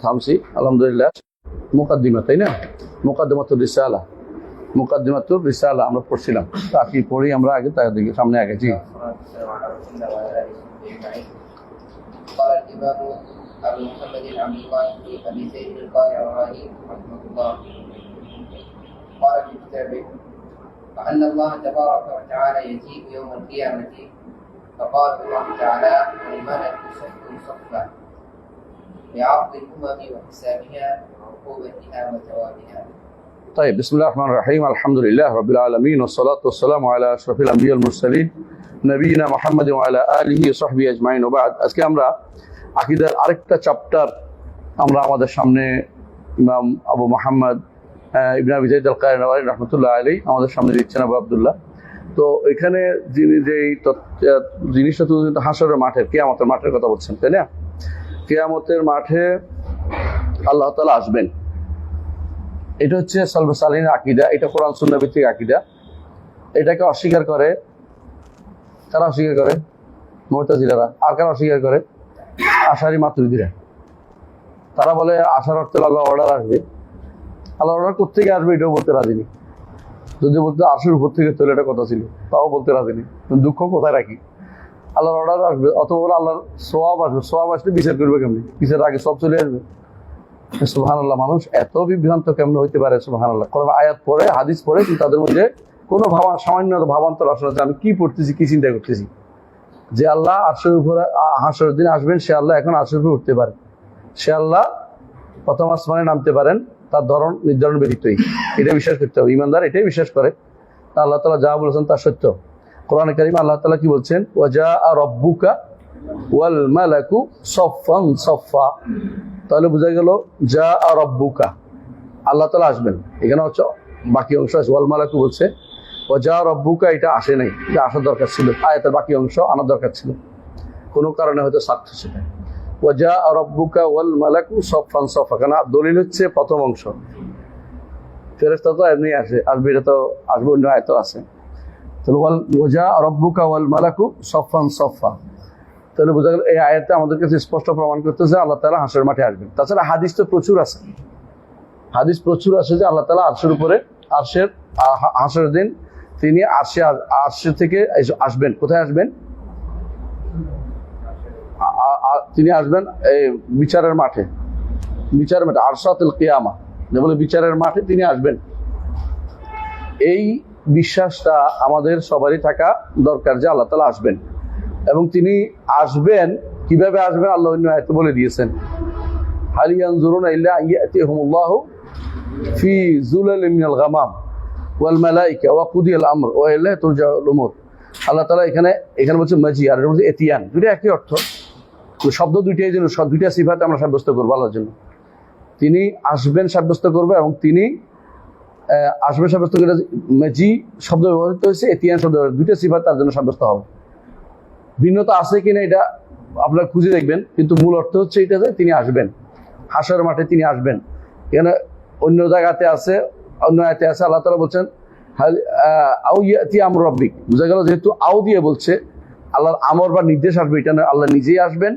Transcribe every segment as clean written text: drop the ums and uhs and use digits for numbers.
থামছি আলহামদুলিল্লাহ। মুকাদ্দিমা, তাই না? মুকাদ্দিমাতুর রিসালা আমরা পড়ছিলাম। তা কি পড়ি আমরা আগে, তার দিকে সামনে আগে। জি, قال الإمام أبو محمد عبد الله بن أبي زيد القيرواني رحمه الله قال في كتابه: وأن الله تبارك وتعالى يجيء يوم القيامة فقال الله تعالى: والملك صف صفا بعرض الأمم وحسابها وعقوبتها وثوابها. طيب، بسم الله الرحمن الرحيم. الحمد لله رب العالمين والصلاة والسلام على أشرف الأنبياء والمرسلين নবীনা মুহাম্মদ ওয়া আলা আলিহি ওয়া সাহবিহি আজমাইন ওয়া বা'দ। আজকে আমরা আকীদার আরেকটা চ্যাপ্টার আমরা আমাদের সামনে ইমাম আবু মুহাম্মদ ইবনে আবি যায়েদ আল-কায়রওয়ানী রাহমাতুল্লাহ আলাইহি আমাদের সামনে দিচ্ছেন আবু আব্দুল্লাহ। তো এখানে যিনি যেই জিনিসটা হাশরের মাঠের, কিয়ামতের মাঠের কথা বলছেন, তাই না? কিয়ামতের মাঠে আল্লাহ তাআলা আসবেন। এটা হচ্ছে সালফে সালিহিনের আকীদা, এটা কোরআন সুন্নাহ ভিত্তিক আকীদা। এটাকে অস্বীকার করে কারা? অস্বীকার করে মুতাজিলারা। আর কারা অস্বীকার করে? আশারি মাতুরিদিরা। তারা বলে আশার অর্থে আল্লাহ অর্ডার আসবে। আল্লাহ অর্ডার কোথেকে আসবে এটাও বলতে রাজি নেই। যদি বলতে আরশের উপর থেকে তোলে, এটা কথা ছিল, তাও বলতে রাজি নেই। দুঃখ কোথায় রাখি? আল্লাহর অর্ডার আসবে, অথবা বলে আল্লাহর সোয়াব আসবে। সোয়াব আসলে বিচার করবে কেমনি? বিচার আগে সব চলে আসবে। সুবহানাল্লাহ, মানুষ এত বিভ্রান্ত কেমন হইতে পারে? সুবহানাল্লাহ। কোরআন আয়াত পড়ে, হাদিস পড়ে, কিন্তু তাদের মধ্যে কোনো সামান্য ভাবান্তর আসলে আমি কি পড়তেছি, কি চিন্তা করতেছি। যে আল্লাহ আরশের উপরে হাশরের দিন আসবেন, সে আল্লাহ এখন আরশের উপরে উঠতে পারে, সে আল্লাহ প্রথম আসমানে নামতে পারেন, তার ধরন নির্ধারণ ব্যতীতই। এটা বিশ্বাস করতে হবে। ইমানদার এটাই বিশ্বাস করে আল্লাহ তাআলা যা বলেছেন তা সত্য। কোরআনে কারিমে আল্লাহ তাআলা কি বলছেন? ওয়াজাআ রাব্বুকা ওয়াল মালাকু সাফফান সাফফা। তাহলে বোঝা গেল জাআ রাব্বুকা, আল্লাহ তাআলা আসবেন। এখানে হচ্ছে বাকি অংশ আছে ওয়াল মালাকু বলছে, ওয়াজাআ রাব্বুকা এটা আসে নাই, এটা আসার দরকার ছিল। আয়াতের বাকি অংশ আনার দরকার ছিল, কোনো কারণে হয়তো স্বার্থ সেটা। ওয়াজাআ রাব্বুকা ওয়াল মালাকু সাফফান সাফফা, কারণ দলিল হচ্ছে প্রথম অংশ। ফেরেশতা তো এমনি আসবে, এটা তো আসবে, অন্য আয়াত আছে। তাহলে ওয়াজাআ রাব্বুকা ওয়াল মালাকু সাফফান সাফফা, তাহলে বোঝা গেল এই আয়াতে আমাদের কাছে স্পষ্ট প্রমাণ করতেছে আল্লাহ তাআলা হাশরের মাঠে আসবেন। তাছাড়া হাদিস তো প্রচুর আছে, হাদিস প্রচুর আছে যে আল্লাহ তাআলা আরশের উপরে, হাশরের দিন তিনি আরশে থেকে আসবেন। কোথায় আসবেন? তিনি আসবেন এই বিচারের মাঠে, আরশাতুল কিয়ামা, যে বলে বিচারের মাঠে তিনি আসবেন। এই বিশ্বাসটা আমাদের সবারই থাকা দরকার যে আল্লাহ তাআলা আসবেন, এবং তিনি আসবেন। কিভাবে আসবেন আল্লাহ অন্য আয়াতে বলে দিয়েছেন, হাল ইয়ানজুরুনা ইল্লা আন ইয়াতিহুমুল্লাহু ফি যুলালিন মিনাল গামাম ওয়াল মালাইকা ওয়া কুদিয়াল আমর ওয়া ইলাইহি তুরজাউল উমুর। আল্লাহ তাআলা এখানে বলছে মাজি, আর বলছে এতিয়ান, দুটো একই অর্থ। শব্দ দুইটাই যেন, দুইটা সিফাত আমরা সাব্যস্ত করবো আল্লাহর জন্য। তিনি আসবেন সাব্যস্ত করবো, এবং তিনি আসবেন সাব্যস্ত করে মাজি শব্দ ব্যবহৃত হয়েছে, এতিয়ান শব্দ, দুইটা সিফাত তার জন্য সাব্যস্ত হবে। ভিন্নতা আছে কিনা এটা আপনারা খুঁজে দেখবেন, কিন্তু মূল অর্থ হচ্ছে এটা যে তিনি আসবেন, হাশরের মাঠে তিনি আসবেন। এখানে অন্য জায়গাতে আছে, অন্য আয়াতে আছে আল্লাহ তাআলা বলছেন আও ইয়াতি আমর রাব্বিক। বোঝা গেল যেহেতু আও দিয়ে বলছে, আল্লাহর আমর বা নির্দেশ আসবে, এটা না আল্লাহ নিজেই আসবেন,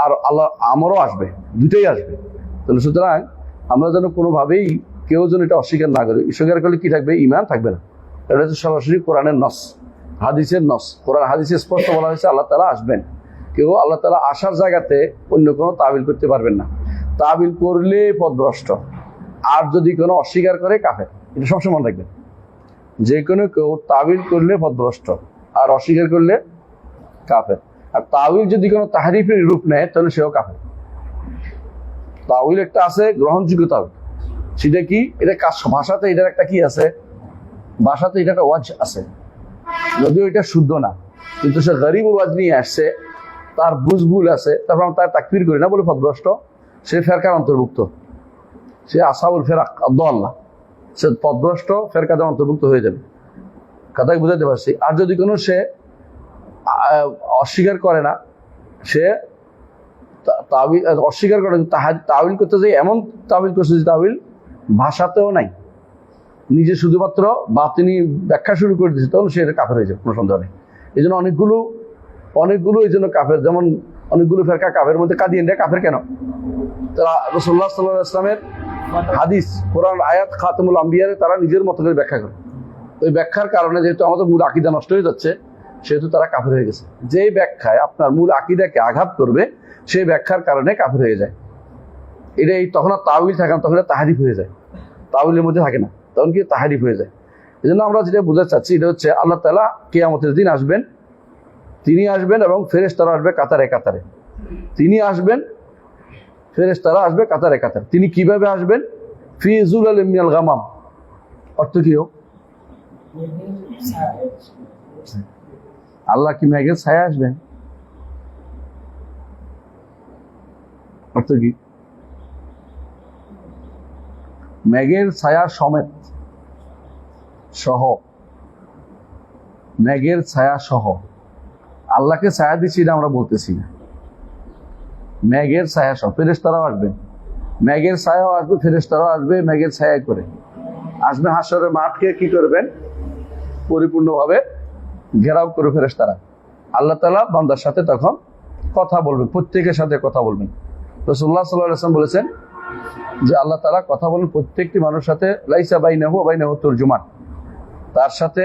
আর আল্লাহ আমরও আসবে, দুটোই আসবে। তাহলে সুতরাং আমরা যেন কোনোভাবেই কেউ যেন এটা অস্বীকার না করে। অস্বীকার করলে কি থাকবে? ঈমান থাকবে না। এটা হচ্ছে সরাসরি কোরআনের নস, হাদিসের নস। কোরআন হাদিসে স্পষ্ট বলা হয়েছে আল্লাহ তাআলা আসবেন। কেউ আল্লাহ তাআলা আসার জায়গাতে অন্য কোনো তাবিল করতে পারবেন না। তাবিল করলে পথভ্রষ্ট, আর যদি কোনো অস্বীকার করে কাফের। এটা সবসময় মনে রাখবেন, যে কোনো কেউ তাবিল করলে পথভ্রষ্ট, আর অস্বীকার করলে কাফের। আর তাবিল যদি কোনো তাহরিফের রূপ নেয় তাহলে সেও কাফের। তাবিল একটা আছে গ্রহণযোগ্য তাবিল, সেটা কি? এটা ভাষাতে এটার একটা কি আছে, ভাষাতে এটা একটা ওয়াজ আছে, যদিও এটা শুদ্ধ না, কিন্তু সে গরিবুল ওয়াজ নিয়ে আসছে, তার বুঝভুল আছে, তারপর আমরা তার তাকফির করি না বলে পথভ্রষ্ট, সে ফেরকার অন্তর্ভুক্ত, সে আসহাবুল ফিরাক আদ-দাল্লাহ, সে পথভ্রষ্ট ফেরকাতে অন্তর্ভুক্ত হয়ে যাবে। কথাই বুঝাতে পারছি? আর যদি কোনো সে অস্বীকার করে না, সে অস্বীকার করে তাবিল করতে যায়, এমন তাবিল করছে যে তাবিল ভাষাতেও নাই, নিজে শুধুমাত্র বাতিনি ব্যাখ্যা শুরু করে দিচ্ছে, তখন সে এটা কাফের হয়ে যাবে, কোনো সন্দেহ নেই। এই জন্য অনেকগুলো এই জন্য কাফের, যেমন অনেকগুলো ফেরকা কাফের মধ্যে কাদিয়ানরা কাফের কেন? তারা রাসূলুল্লাহ সাল্লাল্লাহু আলাইহি ওয়াসাল্লামের হাদিস, কোরআন, আয়াত, খাতামুল আম্বিয়ার তারা নিজের মতো করে ব্যাখ্যা করে। ওই ব্যাখ্যার কারণে যেহেতু আমাদের মূল আকীদা নষ্ট হয়ে যাচ্ছে, সেহেতু তারা কাফির হয়ে গেছে। যে ব্যাখ্যায় আপনার মূল আকীদাকে আঘাত করবে, সেই ব্যাখ্যার কারণে কাফির হয়ে যায়। এটাই তখন আর তাউইল থাকে না, তখন তাহরিফ হয়ে যায়। তাউইলের মধ্যে থাকে না, তখন কি তাহরিফ হয়ে যায়। এই জন্য আমরা যেটা বোঝাতে চাচ্ছি, এটা হচ্ছে আল্লাহ তাআলা কিয়ামতের দিন আসবেন, তিনি আসবেন এবং ফেরেশতারা আসবে কাতারে কাতারে। তিনি আসবেন, ফেরেশতারা আসবে কাতারে কাতারে। তিনি কিভাবে আসবেন? ফি যুলালিম মিনাল গামাম। অর্থ কি হোক? আল্লাহ কি মেঘের ছায়া আসবেন? অর্থ কি? মেঘের ছায়া সমেত, সহ, মেঘের ছায়া সহ। আল্লাহকে ছায়া দিচ্ছি এটা আমরা বলতেছি না। মেঘের ছায়া সহ ফেরেশতারাও আসবেন, মেঘের ছায়াও আসবে, ফেরেশতারাও আসবে মেঘের ছায়া করে আসবে। হাসরের মাঠকে কি করবেন? পরিপূর্ণভাবে ঘেরাও করে ফেরেশতারা। আল্লাহ তাআলা বান্দার সাথে তখন কথা বলবেন, প্রত্যেকের সাথে কথা বলবেন। রাসূলুল্লাহ সাল্লাল্লাহু আলাইহি ওয়াসাল্লাম বলেছেন যে আল্লাহ তাআলা কথা বলেন প্রত্যেকটি মানুষের সাথে, লাইসা বাইনাহু ওয়া বাইনাহু তুরজুমান। তার সাথে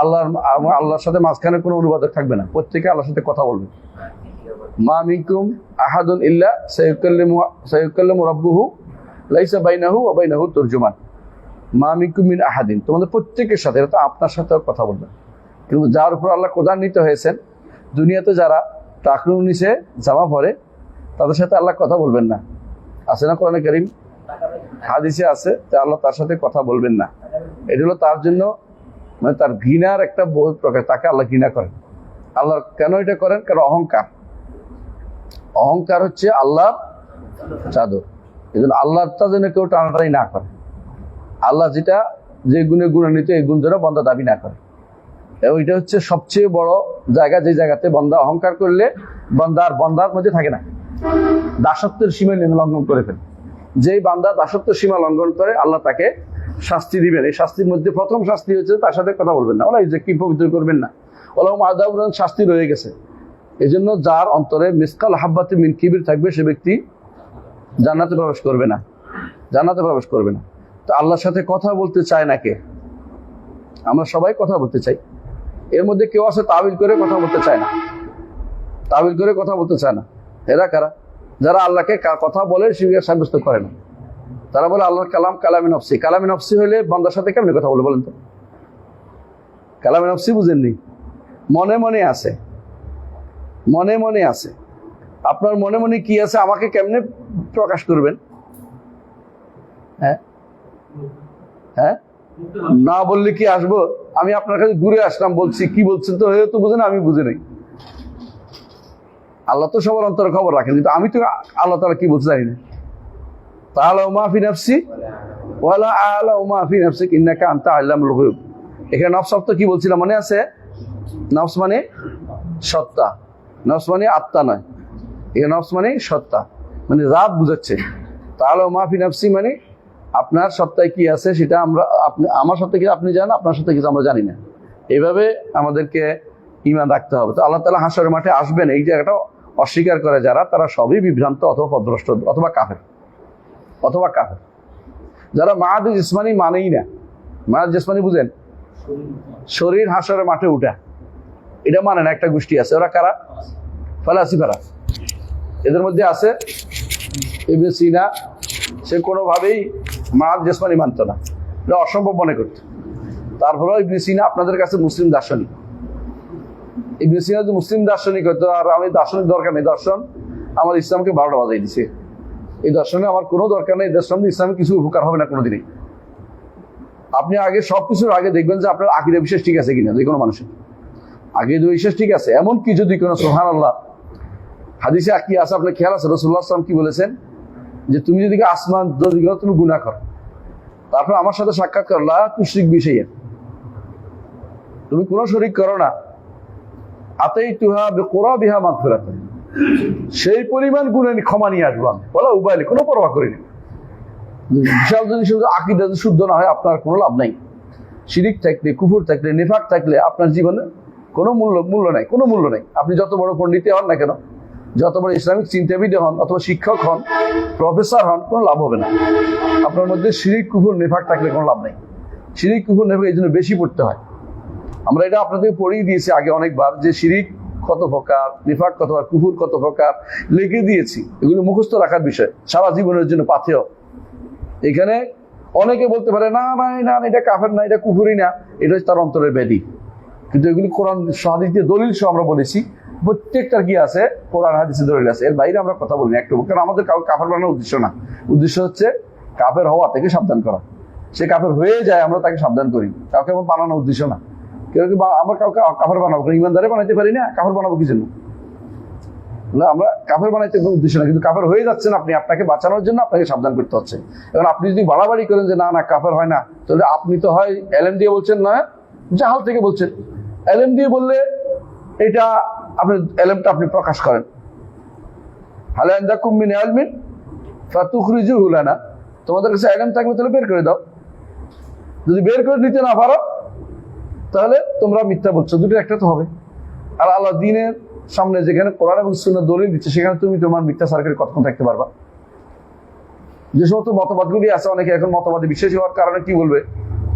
আল্লাহর সাথে মাঝখানে কোনো অনুবাদক থাকবে না, প্রত্যেকে আল্লাহর সাথে কথা বলবে। মা মিনকুম আহাদুন ইল্লা সায়ুকাল্লিমু রাব্বুহু লাইসা বাইনাহু ওয়া বাইনাহু তুরজুমান। মা মিনকুম মিন আহাদিন, তোমাদের প্রত্যেকের সাথে, এটা তো আপনার সাথেও কথা বলবেন। কিন্তু যার উপর আল্লাহ কোদান্বিত হয়েছেন, দুনিয়াতে যারা টাকনুর নিচে জামা পরে, তাদের সাথে আল্লাহ কথা বলবেন না। আছে না কোরআনে কারীম? হাদিসে আছে যে আল্লাহ তার সাথে কথা বলবেন না। এটা হলো তার জন্য, মানে তার ঘৃণার একটা বহু প্রকার, তাকে আল্লাহ ঘৃণা করেন। আল্লাহ কেন এটা করেন? কারণ অহংকার। অহংকার হচ্ছে আল্লাহর চাদর। এই জন্য আল্লাহটা যেন কেউ টানাটানি না করে। আল্লাহ যেটা, যে গুণে গুণান্বিত, এই গুণ যেন বান্দা দাবি না করে। এবং এটা হচ্ছে সবচেয়ে বড় জায়গা, যে জায়গাতে বান্দা অহংকার করলে বান্দার মধ্যে থাকে না, দাসত্বের সীমা লঙ্ঘন করে ফেলে। যেই বান্দা দাসত্বের সীমা লঙ্ঘন করে, আল্লাহ তাকে শাস্তি দিবেন। এই শাস্তির মধ্যে প্রথম শাস্তি হচ্ছে তার সাথে কথা বলবেন না। ওলা যে কি পবিত্র করবেন না, ওলা আদাব শাস্তি রয়ে গেছে। এই জন্য যার অন্তরে মিসকাল হাব্বাতি মিন কিবির থাকবে, সে ব্যক্তি জান্নাতে প্রবেশ করবে না, জান্নাতে প্রবেশ করবে না। তো আল্লাহর সাথে কথা বলতে চায় না কে? আমরা সবাই কথা বলতে চাই। এর মধ্যে কেউ আছে তাবিল করে কথা বলতে চায় না, তাবিল করে কথা বলতে চায় না। এরা কারা? যারা আল্লাহকে কথা বলে সেগুলো সাব্যস্ত করে না। তারা বলে আল্লাহর কালাম কালামে নফসি। কালামে নফসি হলে বান্দার সাথে কেমনি কথা বলে বলেন তো? কালামে নফসি বুঝেননি? মনে মনে আছে, মনে মনে আছে। আপনার মনে মনে কি আছে, আমাকে কেমনে প্রকাশ করবেন? হ্যাঁ হ্যাঁ, না বললে কি আসবো? আমি আপনার কাছে ঘুরে আসলাম, বলছি কি বলছেন তো হয়তো বুঝে না, আমি বুঝে নাই। আল্লাহ তো সবার অন্তরে খবর রাখেন, কিন্তু আমি তো আল্লাহ তাআলা কি বলতে জানি না। তাআলা মা ফি নাফসি ওয়ালা আলা মা ফি নাফসিক ইন্নাকা আনতা আল্লামুল গুয়ুব। এখানে নফস শব্দ কি বলছিলাম মনে আছে? নফস মানে সত্তা, নফস মানে আত্মা নয়। এখানে নফস মানে সত্তা, মানে রাত বুঝাচ্ছে। তাআলা মা ফি নাফসি মানে আপনার সত্তায় কি আছে সেটা আমরা, আপনি আমার সত্তায় কি আপনি জানেন, আপনার সত্তায় কিছু আমরা জানি না। এইভাবে আমাদেরকে ঈমান রাখতে হবে। তো আল্লাহ তাআলা হাশরের মাঠে আসবেন, এই জায়গাটা অস্বীকার করে যারা, তারা সবই বিভ্রান্ত অথবা পথভ্রষ্ট অথবা কাফের, অথবা কাফের। যারা মাহাদ জিসমানি মানেই না, মাহাদ জিসমানি বুঝেন, শরীর হাশরের মাঠে উঠা, এটা মানে না, একটা গোষ্ঠী আছে। ওরা কারা? ফালাসিফারা। এদের মধ্যে আছে ইবনে সিনা। সে কোনোভাবেই মাহাদ জিসমানি মানত না, এটা অসম্ভব মনে করত। তারপরেও ইবনে সিনা আপনাদের কাছে মুসলিম দার্শনিক। ইবনে সিনা যদি মুসলিম দার্শনিক হতো, আর আমি দার্শনিক দরকার নেই, দর্শন আমার ইসলামকে 12টা বাজাই দিছে, এই দর্শনে আমার কোনো দরকার নেই, দর্শন ইসলামে কিছু উপকার হবে না কোনোদিনই। আপনি আগে সবকিছুর আগে দেখবেন যে আপনার আকীদা বিশ্বাস ঠিক আছে কিনা। যে কোনো মানুষের আকীদা বিশ্বাস ঠিক আছে, এমনকি যদি কোনো সুবহানাল্লাহ হাদিসে কি আছে আপনার খেয়াল আছে? রাসূলুল্লাহ সাল্লাল্লাহু আলাইহি ওয়াসাল্লাম কি বলেছেন? যে তুমি যদি আসমান তুমি গুনাহ করো, তারপর আমার সাথে সাক্ষাৎ করো, লা তুশরিক বি শাইআন, তুমি কোনো শরীক করো না, আতাইতুহা বিকুরাবিহা মাগফিরাতান, সেই পরিমাণ গুনাহ ক্ষমা নিয়ে আসবো আমি, বলা উবাইলি, কোনো পরোয়া করিনি। বিশাল যদি শুধু আকীদা শুদ্ধ না হয়, আপনার কোনো লাভ নাই। শিরিক থাকলে, কুফর থাকলে, নিফাক থাকলে আপনার জীবনে কোনো মূল্য নাই, কোনো মূল্য নাই। আপনি যত বড় পণ্ডিত হন না কেন, যত বড় ইসলামিক চিন্তাবিদ হন অথবা শিক্ষক হন, প্রফেসর হন, কোনো লাভ হবে না। আপনার মধ্যে শিরিক কুফর নেফাক থাকলে কোনো লাভ নেই। শিরিক কুফর নেফাক এই জন্য বেশি পড়তে হয়। আমরা এটা আপনাদের পড়িয়ে দিয়েছি আগে অনেকবার, যে শিরিক কত প্রকার, নিফাক কত প্রকার, কুফর কত প্রকার লিখে দিয়েছি। এগুলো মুখস্থ রাখার বিষয়, সারা জীবনের জন্য পাথেয়। এখানে অনেকে বলতে পারে না না না এটা কাফের না, এটা কুফুরি না, এটা হচ্ছে তার অন্তরের ব্যাধি। কিন্তু এগুলি কোরআন হাদিস দিয়ে দলিল সহ আমরা বলেছি, প্রত্যেকটার কি আছে, কোরআন হাদিসে দলিল আছে। এর বাইরে আমরা কথা বলিনি একটু, কারণ আমাদের কাউকে কাফের বানানোর উদ্দেশ্য না। উদ্দেশ্য হচ্ছে কাফের হওয়া থেকে সাবধান করা। সে কাফের হয়ে যায়, আমরা তাকে সাবধান করি, কাউকে আমার বানানোর উদ্দেশ্য না। কেউ আমরা কাউকে কাফের বানাবো, ইমানদারে বানাইতে পারি না, কাফের বানাবো কি জন্য? আমরা কাফের বানাইতে উদ্দেশ্য না, কিন্তু কাফের হয়ে যাচ্ছেন আপনি, আপনাকে বাঁচানোর জন্য আপনাকে সাবধান করতে হচ্ছে। এখন আপনি যদি বাড়াবাড়ি করেন যে না না কাফের হয় না, তাহলে আপনি তো হয় এলেম দিয়ে বলছেন, না জাহাল থেকে বলছেন। এলেম দিয়ে বললে এটা আপনি এলেমটা আপনি প্রকাশ করেন। হালা ইনদাকুম মিন ইলমিন ফাতুখরিজুহু লানা, তোমাদের কাছে এলেম থাকবে তাহলে বের করে দাও। যদি বের করে দিতে না পারো তাহলে তোমরা মিথ্যা বলছো, দুটো একটা তো হবে। আর আল্লাহ দ্বীনের সামনে যেখানে কোরআন এবং সুন্নাহ দলিল দিচ্ছে, সেখানে তুমি তোমার মিথ্যা সার্কেল কতক্ষণ থাকতে পারবা? যে সমস্ত মতবাদগুলি আছে, অনেকে এখন মতবাদে বিশ্বাস হওয়ার কারণে কি বলবে,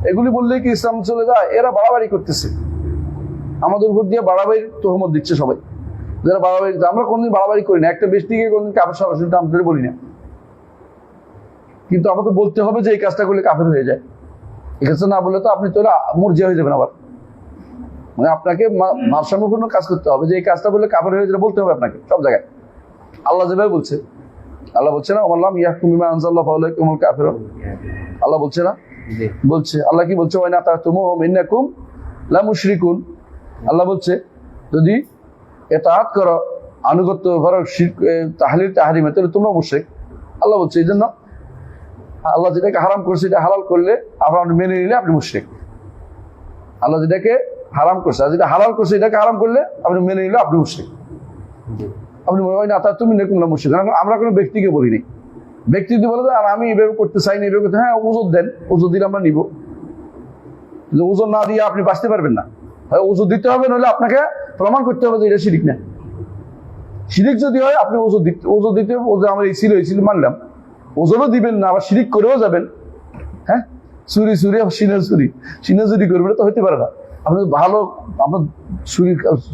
এগুলি বললেই কি ইসলাম চলে যায়? এরা বাড়াবাড়ি করতেছে, আমাদের উপর দিয়ে বাড়াবাড়ি তহমত দিচ্ছে সবাই। যারা বাড়াবাড়ি, আমরা কোনদিন বাড়াবাড়ি করি না, একটা ব্যক্তিকে কোনদিন কাফের সরাসরি নাম ধরে বলি না, কিন্তু আমাদের বলতে হবে যে এই কাজটা করলে কাফের হয়ে যায়। এই কাজটা না বললে তো আপনি তো মুরজিয়া হয়ে যাবেন আবার। মানে আপনাকে ভারসাম্যপূর্ণ কাজ করতে হবে, যে এই কাজটা বললে কাফের হয়ে যাবে বলতে হবে আপনাকে সব জায়গায়। আল্লাহ যেভাবে বলছে, আল্লাহ বলছে না ওয়াল্লাম ইয়াহকুম বিমা আনজালাল্লাহু ফাউলাইকুমুল কাফিরুন, আল্লাহ বলছে না? বলছে। আল্লাহ কি বলছে? ওয়া ইন আতাতুমুহুম ইন্নাকুম লা মুশরিকুন। আল্লাহ বলছে যদি ইতাআত করো, আনুগত্য করো তাহলিল তাহরিমে, তাহলে তোমরা মুশরিক। আল্লাহ বলছে এই জন্য আল্লাহ যেটাকে হারাম করছে এটা হালাল করলে আপনি মেনে নিলে আপনি মুশরিক। আল্লাহ যেটাকে হারাম করছে আর যেটা হালাল করছে এটাকে হারাম করলে আপনি মেনে নিলে আপনি মুশরিক। আপনি মনে হয় না তা তুমি নেকুম না মুশরিক। আমরা কোনো ব্যক্তিকে বলিনি, ব্যক্তি যদি বলে আর আমি এভাবে করতে চাই না, এভাবে করতে, হ্যাঁ ওজোর দেন, ওজোর দিলে আমরা নিব। ওজোর না দিয়ে আপনি বাঁচতে পারবেন না, হয় ওজোর দিতে হবে, নইলে আপনাকে প্রমাণ করতে হবে যে এটা শিরিক না। শিরিক যদি হয় আপনি ওজোর দিতে হবে, ওজোর আমার এই ছিল মানলাম, ওজোরও দিবেন না, আবার শিরিক করেও যাবেন। হ্যাঁ, চুরি সিনা চুরি করবেন তো হইতে পারে না। আপনি ভালো আপনার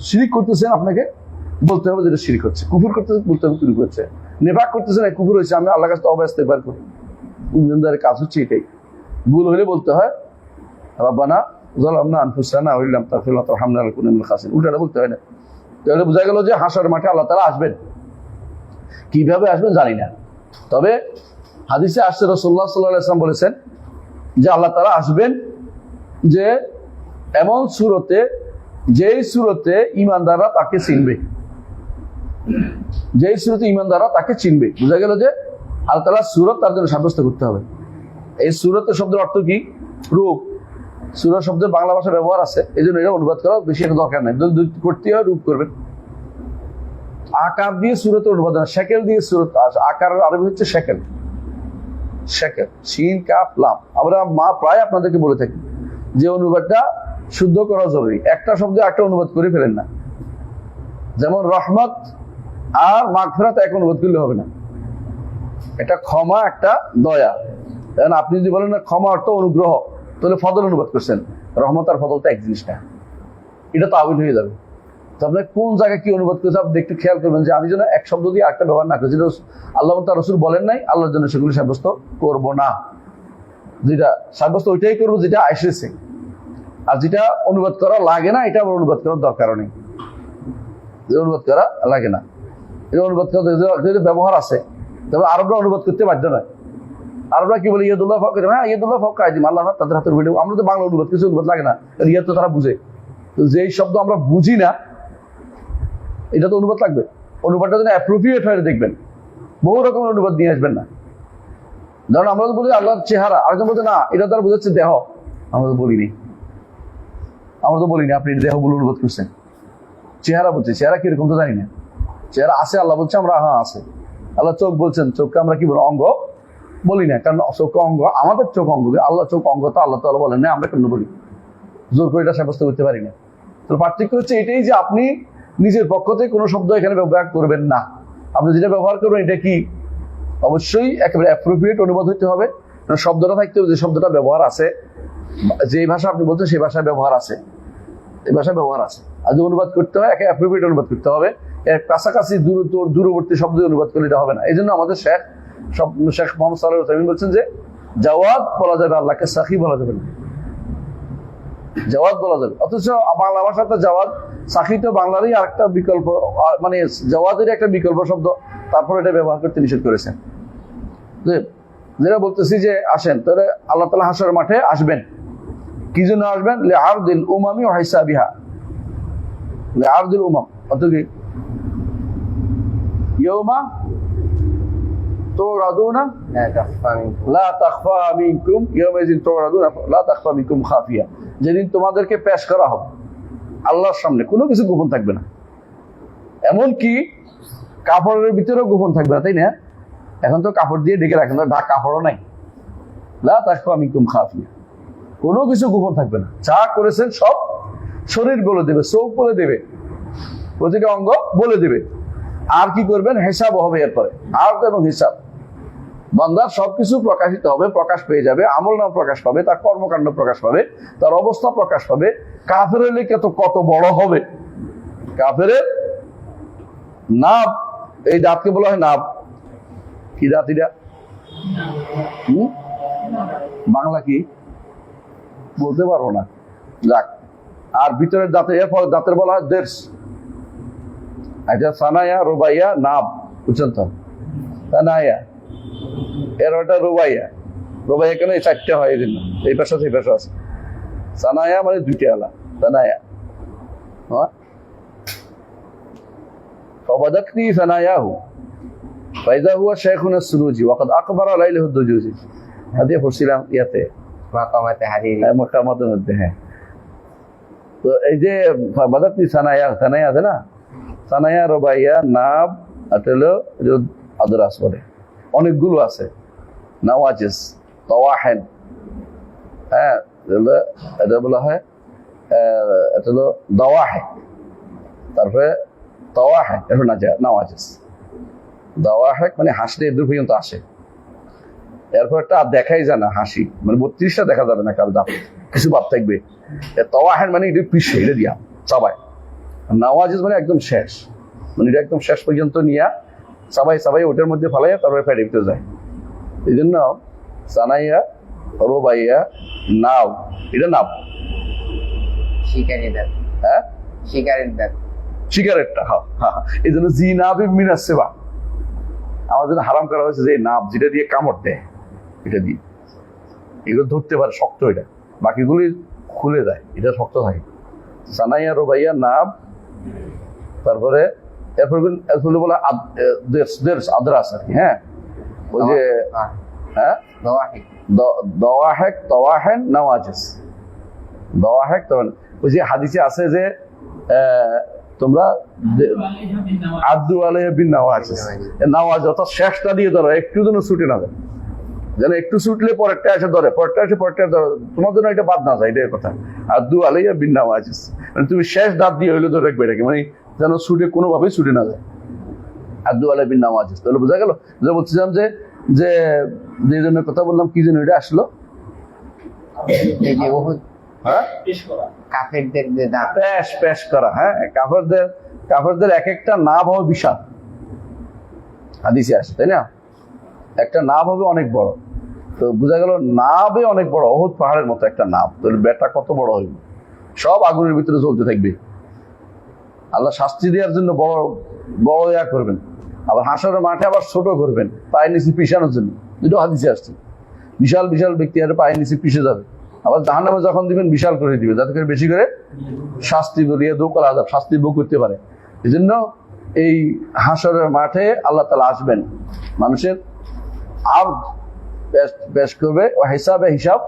শিরিক করতেছেন, আপনাকে বলতে হবে যেটা শিরিক হচ্ছে। কুফর করতেছেন বলতে হবে কুফর করছে, নেফাক করতেছেন কুফর হয়েছে, আমি আল্লাহর কাছে তওবা ইস্তেগফার করি। ইমানদারের কাজ হচ্ছে এটাই। ভুল হলে বলতে হয় রাব্বানা যালামনা আনফুসানা ওয়া ইল্লাম তাগফির লানা ওয়া তারহামনা লানাকুনা মিনাল খাসিরিন। উল্টাটা বলতে হয় না। তাহলে বোঝা গেল যে হাসর মাঠে আল্লাহ তাআলা আসবেন। কিভাবে আসবেন জানি না, তবে হাদিসে আসছে রাসূলুল্লাহ সাল্লাল্লাহু আলাইহি ওয়াসাল্লাম বলেছেন যে আল্লাহ তাআলা আসবেন যে এমন সূরতে, যেই সূরতে ঈমানদাররা তাকে চিনবে, যেই সূরতে ঈমানদাররা তাকে চিনবে। বোঝা গেল যে আল্লাহ তাআলা সূরত তার জন্য সাব্যস্ত করতে হবে। এই সূরতের শব্দের অর্থ কি? রূপ। সূরা শব্দের বাংলা ভাষা ব্যবহার আছে, এই জন্য এটা অনুবাদ করা বেশি একটা দরকার নাই। যদি করতে হয় রূপ করবেন। আকার দিয়ে সূরতের অনুবাদ হয়, শেকেল দিয়ে সূরত। আকার আরবি হচ্ছে শেকেল, শেকেল, শিন কাফ লাম। আমরা প্রায় আপনাদেরকে বলে থাকি যে অনুবাদটা শুদ্ধ করা জরুরি। একটা শব্দ একটা অনুবাদ করে ফেলেন না। যেমন রহমত আর মাগফিরাত এক অনুবাদ করলে হবে না। এটা ক্ষমা, একটা দয়া। কারণ আপনি যদি বলেন না ক্ষমা অর্থ অনুগ্রহ, তাহলে ফদল অনুবাদ করছেন। রহমত আর ফদল তো এক জিনিস না, এটা তো আবিল হয়ে যাবে। তো আপনার কোন জায়গায় কি অনুবাদ করেছে আপনি একটু খেয়াল করবেন, যে আমি যেন এক শব্দ দিয়ে একটা ব্যবহার না করি। যেটা আল্লাহ তার রাসূল বলেন নাই, আল্লাহর জন্য সেগুলো সাব্যস্ত করবো না। যেটা সাব্যস্ত ওইটাই করবো যেটা এসেছে, আর যেটা অনুবাদ করা লাগে না এটা আবার অনুবাদ করার দরকার নেই। অনুবাদ করা লাগে না, এটা অনুবাদ করা যেহেতু ব্যবহার আছে, তবে আরবরা অনুবাদ করতে বাধ্য নয়। আরবরা কি বলে ইয়াদুল্লাহ ফাওকা, হ্যাঁ ইয়াদুল্লাহ ফাওকা আইদিহিম, আল্লাহ তাদের হাতের ভিডিও। আমরা তো বাংলা অনুবাদ, কিছু অনুবাদ লাগে না, ইয়াদ তো তারা বুঝে। তো যেই শব্দ আমরা বুঝি না এটা তো অনুবাদ লাগবে। অনুবাদটা যেন অ্যাপ্রোপ্রিয়েট হয়ে দেখবেন, বহু রকমের অনুবাদ নিয়ে আসবেন না। ধরুন আমরা তো বলি আল্লাহর চেহারা, আরেকজন বলছে না এটা দ্বারা বোঝাচ্ছে দেহ। আমরা তো বলিনি, আপনি দেহ বলে অনুবাদ করছেন। চেহারা বলছে, চেহারা কিরকম তো জানি না। চেহারা আছে আল্লাহ বলছে, আমরা হ্যাঁ আছে। আল্লাহ চোখ বলছেন, চোখকে আমরা কি বলি? অঙ্গ বলি না, কারণ চোখ অঙ্গ, আমাদের চোখ অঙ্গ। আল্লাহ চোখ অঙ্গ তো আল্লাহ তাআলা বলেন না, আমরা কেন বলি? জোর করে এটা সাব্যস্ত করতে পারি না। তো পার্থক্য হচ্ছে এটাই যে আপনি নিজের পক্ষ থেকে কোনো শব্দ এখানে ব্যবহার করবেন না। আপনি যেটা ব্যবহার করবেন এটা কি অবশ্যই একেবারে অ্যাপ্রোপ্রিয়েট অনুবাদ হতে হবে, শব্দটা থাকতে হবে যে শব্দটা ব্যবহার আছে, যে ভাষা আপনি বলছেন সেই ভাষায় ব্যবহার আছে, এই ভাষায় ব্যবহার আছে। আর যদি অনুবাদ করতে হয় একে অ্যাপ্রোপ্রিয়েট অনুবাদ করতে হবে, এর কাছাকাছি দূরবর্তী শব্দ অনুবাদ করলে এটা হবে না। এই জন্য আমাদের শেখ মোহাম্মদ সাল্লাল্লাহু আলাইহি ওয়াসাল্লাম বলছেন যে জাওয়াদ বলা যাবে, আল্লাহকে সাখী বলা যাবে না, জাওয়াদ বলা যাবে। অথচ বাংলা ভাষাতে জাওয়াদ সাখী তো বাংলারই আরেকটা বিকল্প, মানে জাওয়াদের একটা বিকল্প শব্দ, তারপর এটা ব্যবহার করতে নিষেধ করেছেন। যেটা বলতেছি যে আসেন তাহলে আল্লাহ তাআলা হাশরের মাঠে আসবেন, কি জন্য আসবেন? লিআরদিল উমামি ওয়া হিসাবিহা, লিআরদিল উমাম অর্থাৎ কি ইয়াউমা তুরাদুনা লা তাখফা মিনকুম ইয়াউমাইযিন তুরাদুনা লা তাখফা মিনকুম খাফিয়া, যেদিন তোমাদেরকে পেশ করা হবে আল্লাহর সামনে, কোনো কিছু গোপন থাকবে না, এমনকি কাপড়ের ভিতরেও গোপন থাকবে না, তাই না? এখন তো কাপড় দিয়ে ঢেকে রাখেন, কাপড়ও নাই। লা তাখফা মিনকুম খাফিয়া, কোনো কিছু গোপন থাকবে না, যা করেছেন সব শরীর বলে দেবে, চোখ বলে দেবে, প্রতিটা অঙ্গ বলে দেবে। আর কি করবেন? হিসাব হবে এরপরে, আর এবং হিসাব। বান্দার সবকিছু প্রকাশিত হবে, প্রকাশ পেয়ে যাবে, আমল নাম প্রকাশ পাবে, তার কর্মকাণ্ড প্রকাশ পাবে, তার অবস্থা প্রকাশ পাবে। কাফেরের লেখা তো কত বড় হবে, কাফেরের নাব, এই দাঁতকে বলা হয় নাব। কি দাঁত এটা? বাংলা কি বলতে পারবো না, যাক। আর ভিতরের দাঁতে, এরপর দাঁতের বলা হয় দেড়স। এটা সানায়া, রুবাইয়া, নাব, বুঝছেন তো? সানায়া, এর ওটা রুবাইয়া, রুবাইয়া এখানে চারটে হয়, এই জন্য এই পেশা সেই পেশা আছে। সানায়া মানে দুইটা আলা, সানায়া। فبدتني ثناياه فإذا هو شيخنا السروجي وقد أقبر ليله الدجوجي। هذه পড়ছিলাম ইয়াতে মাকামাতে হারিরি, মাকামাতের মধ্যে। হ্যাঁ, তো এই যে বাদাতনি সানায়া, সানায়া আছে না, সানায়া, রুবাইয়া, নাব, আতেলো, আদরাস বলে, অনেকগুলো আছে, নাওয়াজিস, তাওয়াহিন। হ্যাঁ, এটা বলা হয় এটা হলো দাওয়াহে, তারপরে তাওয়াহিন, এটা নাওয়াজিস। দাওয়াহেক মানে হাসলে এদের পর্যন্ত আসে, এরপর একটা দেখাই যায় না হাসি, মানে 32টা দেখা যাবে না, কারো দাঁত কিছু বাদ থাকবে। তাওয়াহিন মানে এটা পিছিয়ে, এটা দিয়া সবাই। নাওয়াজিস মানে একদম শেষ, মানে এটা একদম শেষ পর্যন্ত নিয়ে সবাই ওটার মধ্যে ফালাইয়া তারপরে পেটে ভিতরে যায়। এই জন্য সানাইয়া, রুবাইয়া, নাও, এটা নাব। শিকারের দাঁত, হ্যাঁ শিকারের দাঁত, সিগারেটটা, হ্যাঁ হ্যাঁ, এই জন্য জি নাবি মিনাস সেবা, আমার জন্য হারাম করা হয়েছে যে নাব, যেটা দিয়ে কামড় দেয়, এটা দিয়ে এগুলো ধরতে পারে, শক্ত এটা, বাকিগুলি খুলে যায়, এটা শক্ত থাকে। সানাইয়া, রুবাইয়া, নাব, তারপরে এরপরে বলা আদরাস আর কি। হ্যাঁ, ওই যে হ্যাঁ দাওয়াহেক, তাওয়াহিন, নাওয়াজিস, দাওয়াহেক, ওই যে হাদিসে আছে যে তোমরা আদু আলাইহা বিন নাওয়াজিস, নাওয়াজ অর্থাৎ শেষটা দিয়ে ধরো, একটু যেন ছুটে না যায়, যেন একটু ছুটলে পরেরটা এসে ধরে, পরেরটা এসে পরেরটা ধরে, তোমার জন্য এটা বাদ না যায়, এটার কথা। আদু আলাইহা বিন নাওয়াজিস মানে তুমি শেষ দাঁত দিয়ে হইলে ধরে রাখবে এটাকে, মানে যেন ছুটে কোনোভাবেই ছুটে না যায়। আদু আলাইহা বিন নাওয়াজিস, তাহলে বোঝা গেল। যে বলছিলাম যে যে যে জনের কথা বললাম, কি যেন এটা আসলো, এই যে উহুদ, হ্যাঁ, কাফেরদের যে দাঁত, পেশ করা। হ্যাঁ, কাফেরদের এক একটা নাভ হবে বিশাল, হাদিসে আসে, তাই না? একটা নাভ হবে অনেক বড়, তো বোঝা গেল নাভে অনেক বড়, উহুদ পাহাড়ের মতো একটা নাভ, তাহলে বেটা কত বড় হইবে, সব আগুনের ভিতরে জ্বলতে থাকবে। আল্লাহ শাস্তি দেওয়ার জন্য বড় বড় ইয়া করবেন, আবার হাসরের মাঠে আবার ছোট করবেন, পায়ের নিচে পিছানোর জন্য। দুটো হাদিসে আসছে, বিশাল বিশাল ব্যক্তি আর পায়ের নিচে পিছে যাবে, আবার জাহান্নামে যখন দিবেন বিশাল করে দিবে, যাতে করে বেশি করে শাস্তি বলিয়ে দোকাল আযাব, শাস্তি ভোগ করতে পারে। এই জন্য এই হাসরের মাঠে আল্লাহ তাআলা আসবেন, মানুষের আর পেশ করবে, ও হিসাব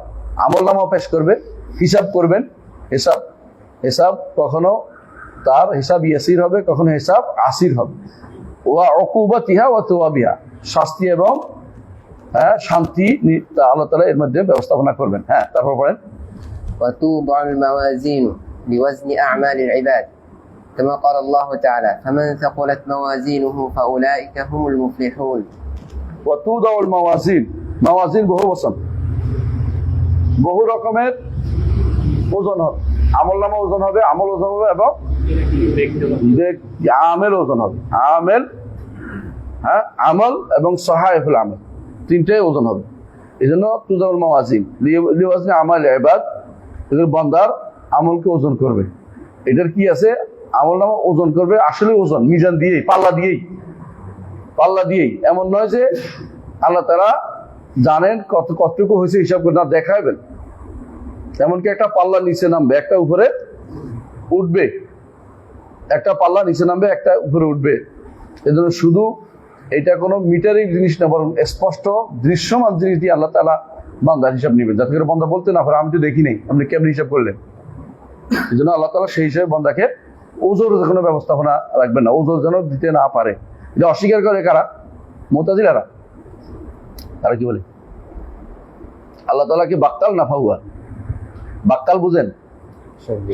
আমলনামা পেশ করবে, হিসাব করবেন। হিসাব কখনো তার হিসাব ইয়াসির হবে, কখনো হিসাব আসির হবে। ওয়া উকুবাতিহা ওয়া তুওয়াবিহা, শাস্তি এবং শান্তি আল্লাহ তাআলা এর মধ্যে ব্যবস্থাপনা করবেন। হ্যাঁ, তারপর পড়েন। ওয়া তুদা'আল মাওয়াজিন লিওয়াজনি আ'মালিল ইবাদ كما قال الله تعالى فمن ثقلت موازينه فأولئك هم المفلحون وتوضع الموازين موازين বহু বচন বহু রকমের ওজন হবে আমল নামা ওজন হবে আমল ওজন হবে এবং আমেল ওজন হবে আমেল হ্যাঁ আমল এবং সহায়ফুল আমল তিনটাই ওজন হবে এই জন্য তুজাউল মাওয়াজিন লিওয়াজনে আমাল ইবাদ এদের বান্দার আমলকে ওজন করবে এটার কি আছে আমল নামা ওজন করবে আসলে ওজন মিজান দিয়েই পাল্লা দিয়েই এমন নয় যে আল্লাহ তাআলা জানেন কতটুকু হয়েছে হিসাব করে না দেখাবেন এমনকি একটা পাল্লা নিচে নামবে একটা উপরে উঠবে একটা পাল্লা নিচে নামবে একটা উপরে উঠবে এজন্য শুধু এটা কোনো মিটারিক জিনিস না বরং স্পষ্ট দৃশ্যমান জিনিস দিয়ে আল্লাহ তাআলা বান্দার হিসাব নেবেন যাতে করে বান্দা বলতে না পারে আমি তো দেখি নাই আপনি কেমন হিসাব করলেন এই জন্য আল্লাহ তাআলা সেই হিসাবে বান্দাকে ওজোরের কোনো ব্যবস্থাপনা রাখবেন না ওজোর যেন দিতে না পারে এটা অস্বীকার করে কারা মুতাজিলারা তারা কি বলে আল্লাহ তাআলা কি বাক্কাল না ফাহুয়া বাক্কাল বুঝেন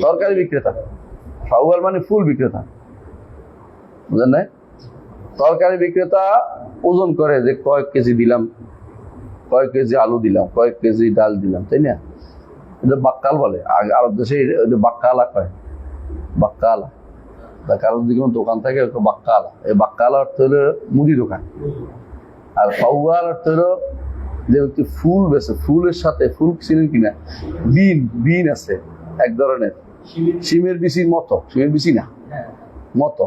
তরকারি বিক্রেতা ফাহুয়াল মানে ফুল বিক্রেতা বুঝেন না তরকারি বিক্রেতা ওজন করে যে কয়েক কেজি দিলাম কয়েক কেজি আলু দিলাম কয়েক কেজি ডাল দিলাম তাই না এটা বাক্কাল বলে আরব দেশে বাক্কালা কয় বাক্কালা কারণ যদি কোনো দোকান থাকে বাক্কালা এই বাক্কালা অর্থ হলো মুদি দোকান আর ফাহুয়াল অর্থ হলো যে ব্যক্তি ফুল বেছে ফুলের সাথে ফুল ছিলেন কিনা বিন আছে এক ধরনের শিমের বিচির মতো শিমের বিচি না মতো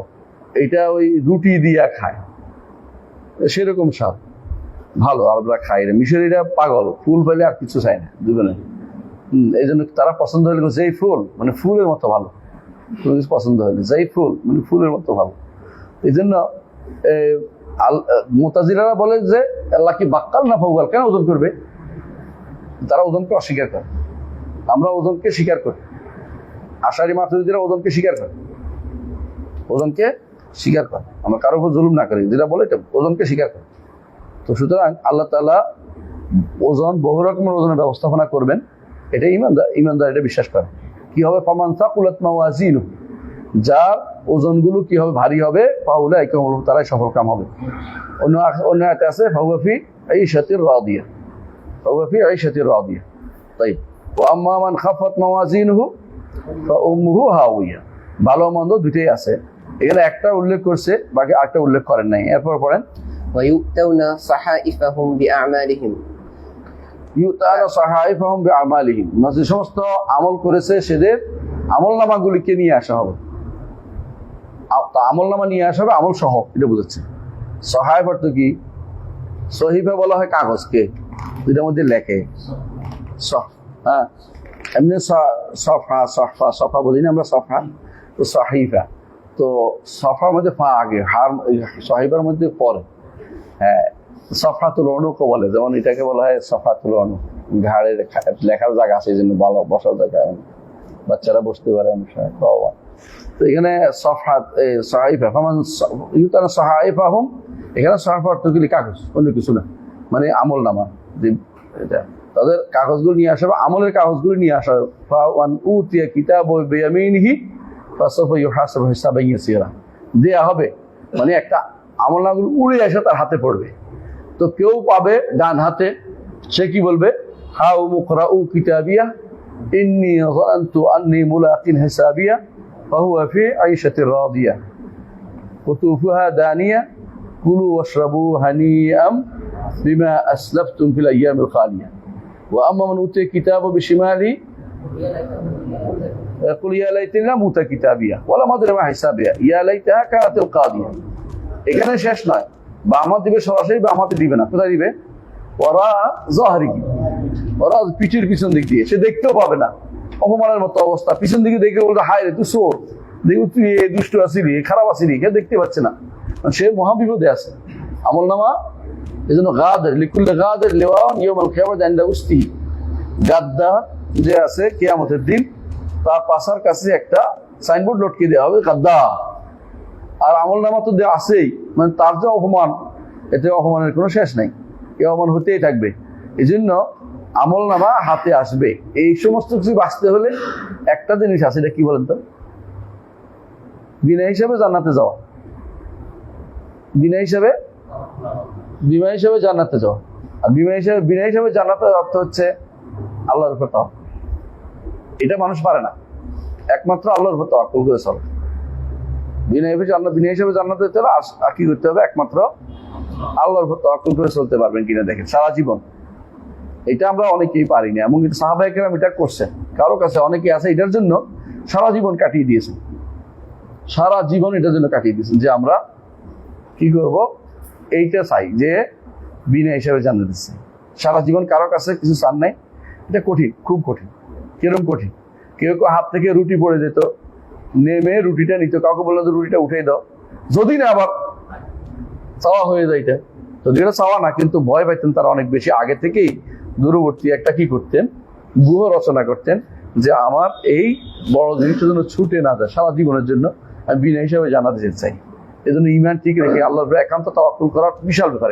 এটা ওই রুটি দিয়া খায় সেরকম স্বাদ ভালো আরবরা খায় মিশরীরা পাগল ফুল পেলে আর কিছু চায় না দুজনে এই জন্য তারা পছন্দ হলে যেই ফুল মানে ফুলের মতো ভালো পছন্দ হলে যেই ফুল মানে ফুলের মতো ভালো এই জন্য মুতাজিলারা বলে যে আল্লাহ কি বাক্কাল না ফাহুয়াল কেন ওজন করবে তারা ওজনকে অস্বীকার করে আমরা ওজনকে স্বীকার করি আশারি মাতুরিদিরা ওজনকে স্বীকার করে ওজনকে স্বীকার করে আমরা কারোর উপর জুলুম না করি যেটা বলে এটা ওজনকে স্বীকার করে তো সুতরাং আল্লাহ তাআলা ওজন বহু রকমের ওজনের ব্যবস্থাপনা করবেন এটা ইমানদার এটা বিশ্বাস করে কি হবে ফামান সাকুলাত মাওয়াজিনু যার ওজনগুলো কি হবে ভারী হবে ফাউলাইকা হুমুল তারাই সফলকাম হবে অন্য আয়াতে আছে ফাহুয়া ফি আইশাতির রাদিয়া তাই ওয়া আম্মা মান খাফাত মাওয়াজিনুহু ফাউম্মুহু হাওয়িয়া ভালো মন্দ দুটেই আছে এখানে একটা উল্লেখ করছে বাকি আরেকটা উল্লেখ করেন নাই এরপর পড়েন ওয়ায়ুতাউনা সাহাইফাহুম বিআমালিহিম ইউতানা সাহাইফাহুম বিআমালিহিম যে সমস্ত আমল করেছে সেদের আমলনামাগুলিকে নিয়ে আসা হবে আমলনামা নিয়ে আসা হবে আমল সহ এটা বুঝাচ্ছে সাহাইফ অর্থ কি সহিফা বলা হয় কাগজকে যেটার মধ্যে লেখে হ্যাঁ এমনি সফা বলি না আমরা সফা তো সাহিফা তো সফার মধ্যে পা আগে সাহিবার মধ্যে পরে হ্যাঁ সফাতুল অনুকও বলে যেমন এটাকে বলা হয় সফাতুল অনু ঘাড়ে লেখার জায়গা আছে এই জন্য ভালো বসার জায়গা বাচ্চারা বসতে পারে তো এখানে সাহাইফাহুম এখানে সাহাইফা অর্থ কি কাগজ অন্য কিছু না মানে আমল নামা যে এটা তাদের কাগজগুলো নিয়ে আসা আমলের কাগজগুলো নিয়ে আসা উতিয়া কিতাব বিয়ামিনিহি ফাসাফা ইউহাসাবু হিসাবান ইয়াসীরা দেয়া হবে মানে একটা আমলনামাগুলো উড়ে এসে তার হাতে পড়বে তো কেউ পাবে ডান হাতে সে কি বলবে হাউ মুকরাউ কিতাবিয়া ইন্নী যানতু আন্নী মুলাকিন হিসাবিয়া ফাহুয়া ফি আইশাতির রাদিয়া কুতুফুহা দানিয়া কুলু ওয়াশরাবু হানিআম বিমা আসলাফতুম ফিল আইয়ামিল খালিয়া ওয়া আম্মা মান উতিয়া কিতাবাহু বিশিমালিহি يقول يا ليتني لم أوت كتابيا ولا أدري ما حسابيا يا ليتها كانت القاضية এখানে শেষ নয় বাম হাত দিবে সরাসরি বাম হাতে দিবে না কোথায় দিবে ওরা জহরি ওরা পিঠের পিছন দিক দিয়ে সে দেখতেও পাবে না অপমানের মতো অবস্থা পিছন দিকে দেখে বলতে হায় রে তুই চোর দেখবো তুই দুষ্ট আসিলি খারাপ আসিলি কেউ দেখতে পাচ্ছে না সে মহাবিপদে আছে আমল নামা এই জন্য গাদের লিকুল্লে গাদের লেওয়া ইয়াউমাল কিয়ামাত ইনদা উস্তি গাদ্দা যে আছে কিয়ামতের দিন তার পাশার কাছে একটা সাইনবোর্ড লটকে দেওয়া হবে গাদ্দা আর আমল নামা তো দেওয়া আছেই মানে তার যে অপমান এতে অপমানের কোনো শেষ নাই এই অপমান হতেই থাকবে এই জন্য আমল নামা হাতে আসবে এই সমস্ত কিছু বাঁচতে হলে একটা জিনিস আছে এটা কি বলেন তো বিনা হিসাবে জান্নাতে যাওয়া, বিনা হিসাবে জান্নাতে যাওয়া। আর বিনা হিসাবে জান্নাতের অর্থ হচ্ছে আল্লাহর উপর তাওয়াক্কুল। এটা মানুষ পারে না, একমাত্র আল্লাহর উপর তাওয়াক্কুল করে চলে। বিনা হিসাবে জান্নাতে যেতে হলে আর কি করতে হবে? একমাত্র আল্লাহর উপর তাওয়াক্কুল করে চলতে পারবেন কিনা দেখেন সারা জীবন। এটা আমরা অনেকেই পারি না, এমন কিন্তু সাহাবায়ে কেরাম এটা করছেন। কারো কাছে অনেকেই আছে এটার জন্য সারা জীবন কাটিয়ে দিয়েছেন, সারা জীবন এটার জন্য কাটিয়ে দিয়েছেন যে আমরা কি করব, এইটা চাই যে বিনা হিসাবে জান্নাত দিচ্ছে সারা জীবন। কারো কাছে কিছু চান নাই, এটা কঠিন, খুব কঠিন। কিরকম কঠিন? কেউ কেউ হাত থেকে রুটি পড়ে যেত, নেমে রুটিটা নিত, কাউকে বললো যে রুটিটা উঠে দাও, যদি না আবার চাওয়া হয়ে যায়। এটা তো যেটা চাওয়া না, কিন্তু ভয় পাইতেন তারা অনেক বেশি। আগে থেকেই দূরবর্তী একটা কি করতেন, গুহ রচনা করতেন যে আমার এই বড় জিনিসটার জন্য ছুটে না যায়, সারা জীবনের জন্য আমি বিনা হিসাবে জান্নাত যেতে চাই। এই জন্য ঈমান ঠিক রেখে আল্লাহর উপর একান্ত তাওয়াক্কুল করার বিশাল ব্যাপার